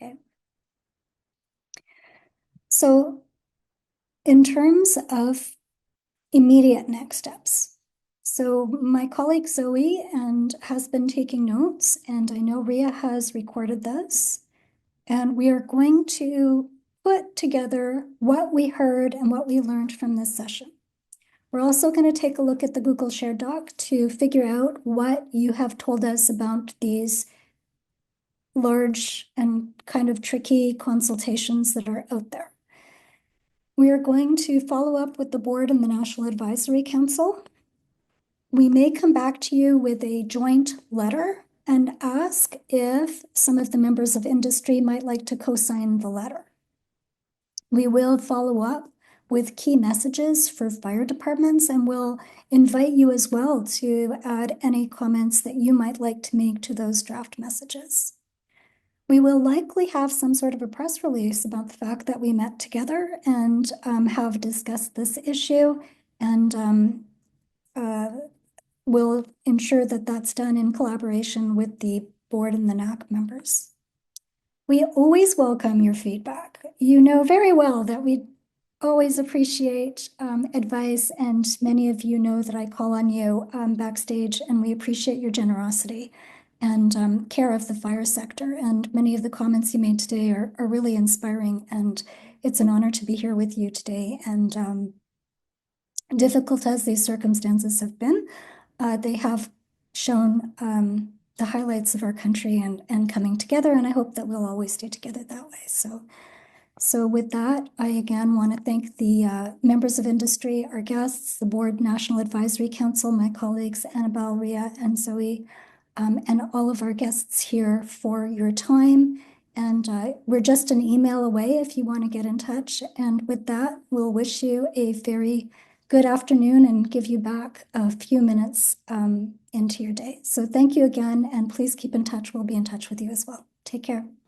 [SPEAKER 2] Okay. So in terms of immediate next steps, so my colleague Zoe has been taking notes, and I know Ria has recorded this, and we are going to put together what we heard and what we learned from this session. We're also going to take a look at the Google Shared Doc to figure out what you have told us about these large and kind of tricky consultations that are out there. We are going to follow up with the board and the National Advisory Council. We may come back to you with a joint letter and ask if some of the members of industry might like to co-sign the letter. We will follow up with key messages for fire departments, and we'll invite you as well to add any comments that you might like to make to those draft messages. We will likely have some sort of a press release about the fact that we met together and have discussed this issue, and we'll ensure that that's done in collaboration with the board and the NAC members. We always welcome your feedback. You know very well that we always appreciate advice, and many of you know that I call on you backstage, and we appreciate your generosity and care of the fire sector. And many of the comments you made today are really inspiring, and it's an honor to be here with you today. And difficult as these circumstances have been, they have shown the highlights of our country and coming together, and I hope that we'll always stay together that way. So with that, I again want to thank the members of industry, our guests, the Board National Advisory Council, my colleagues, Annabelle, Ria, and Zoe, and all of our guests here for your time. And we're just an email away if you want to get in touch. And with that, we'll wish you a very good afternoon and give you back a few minutes into your day. So thank you again, and please keep in touch. We'll be in touch with you as well. Take care.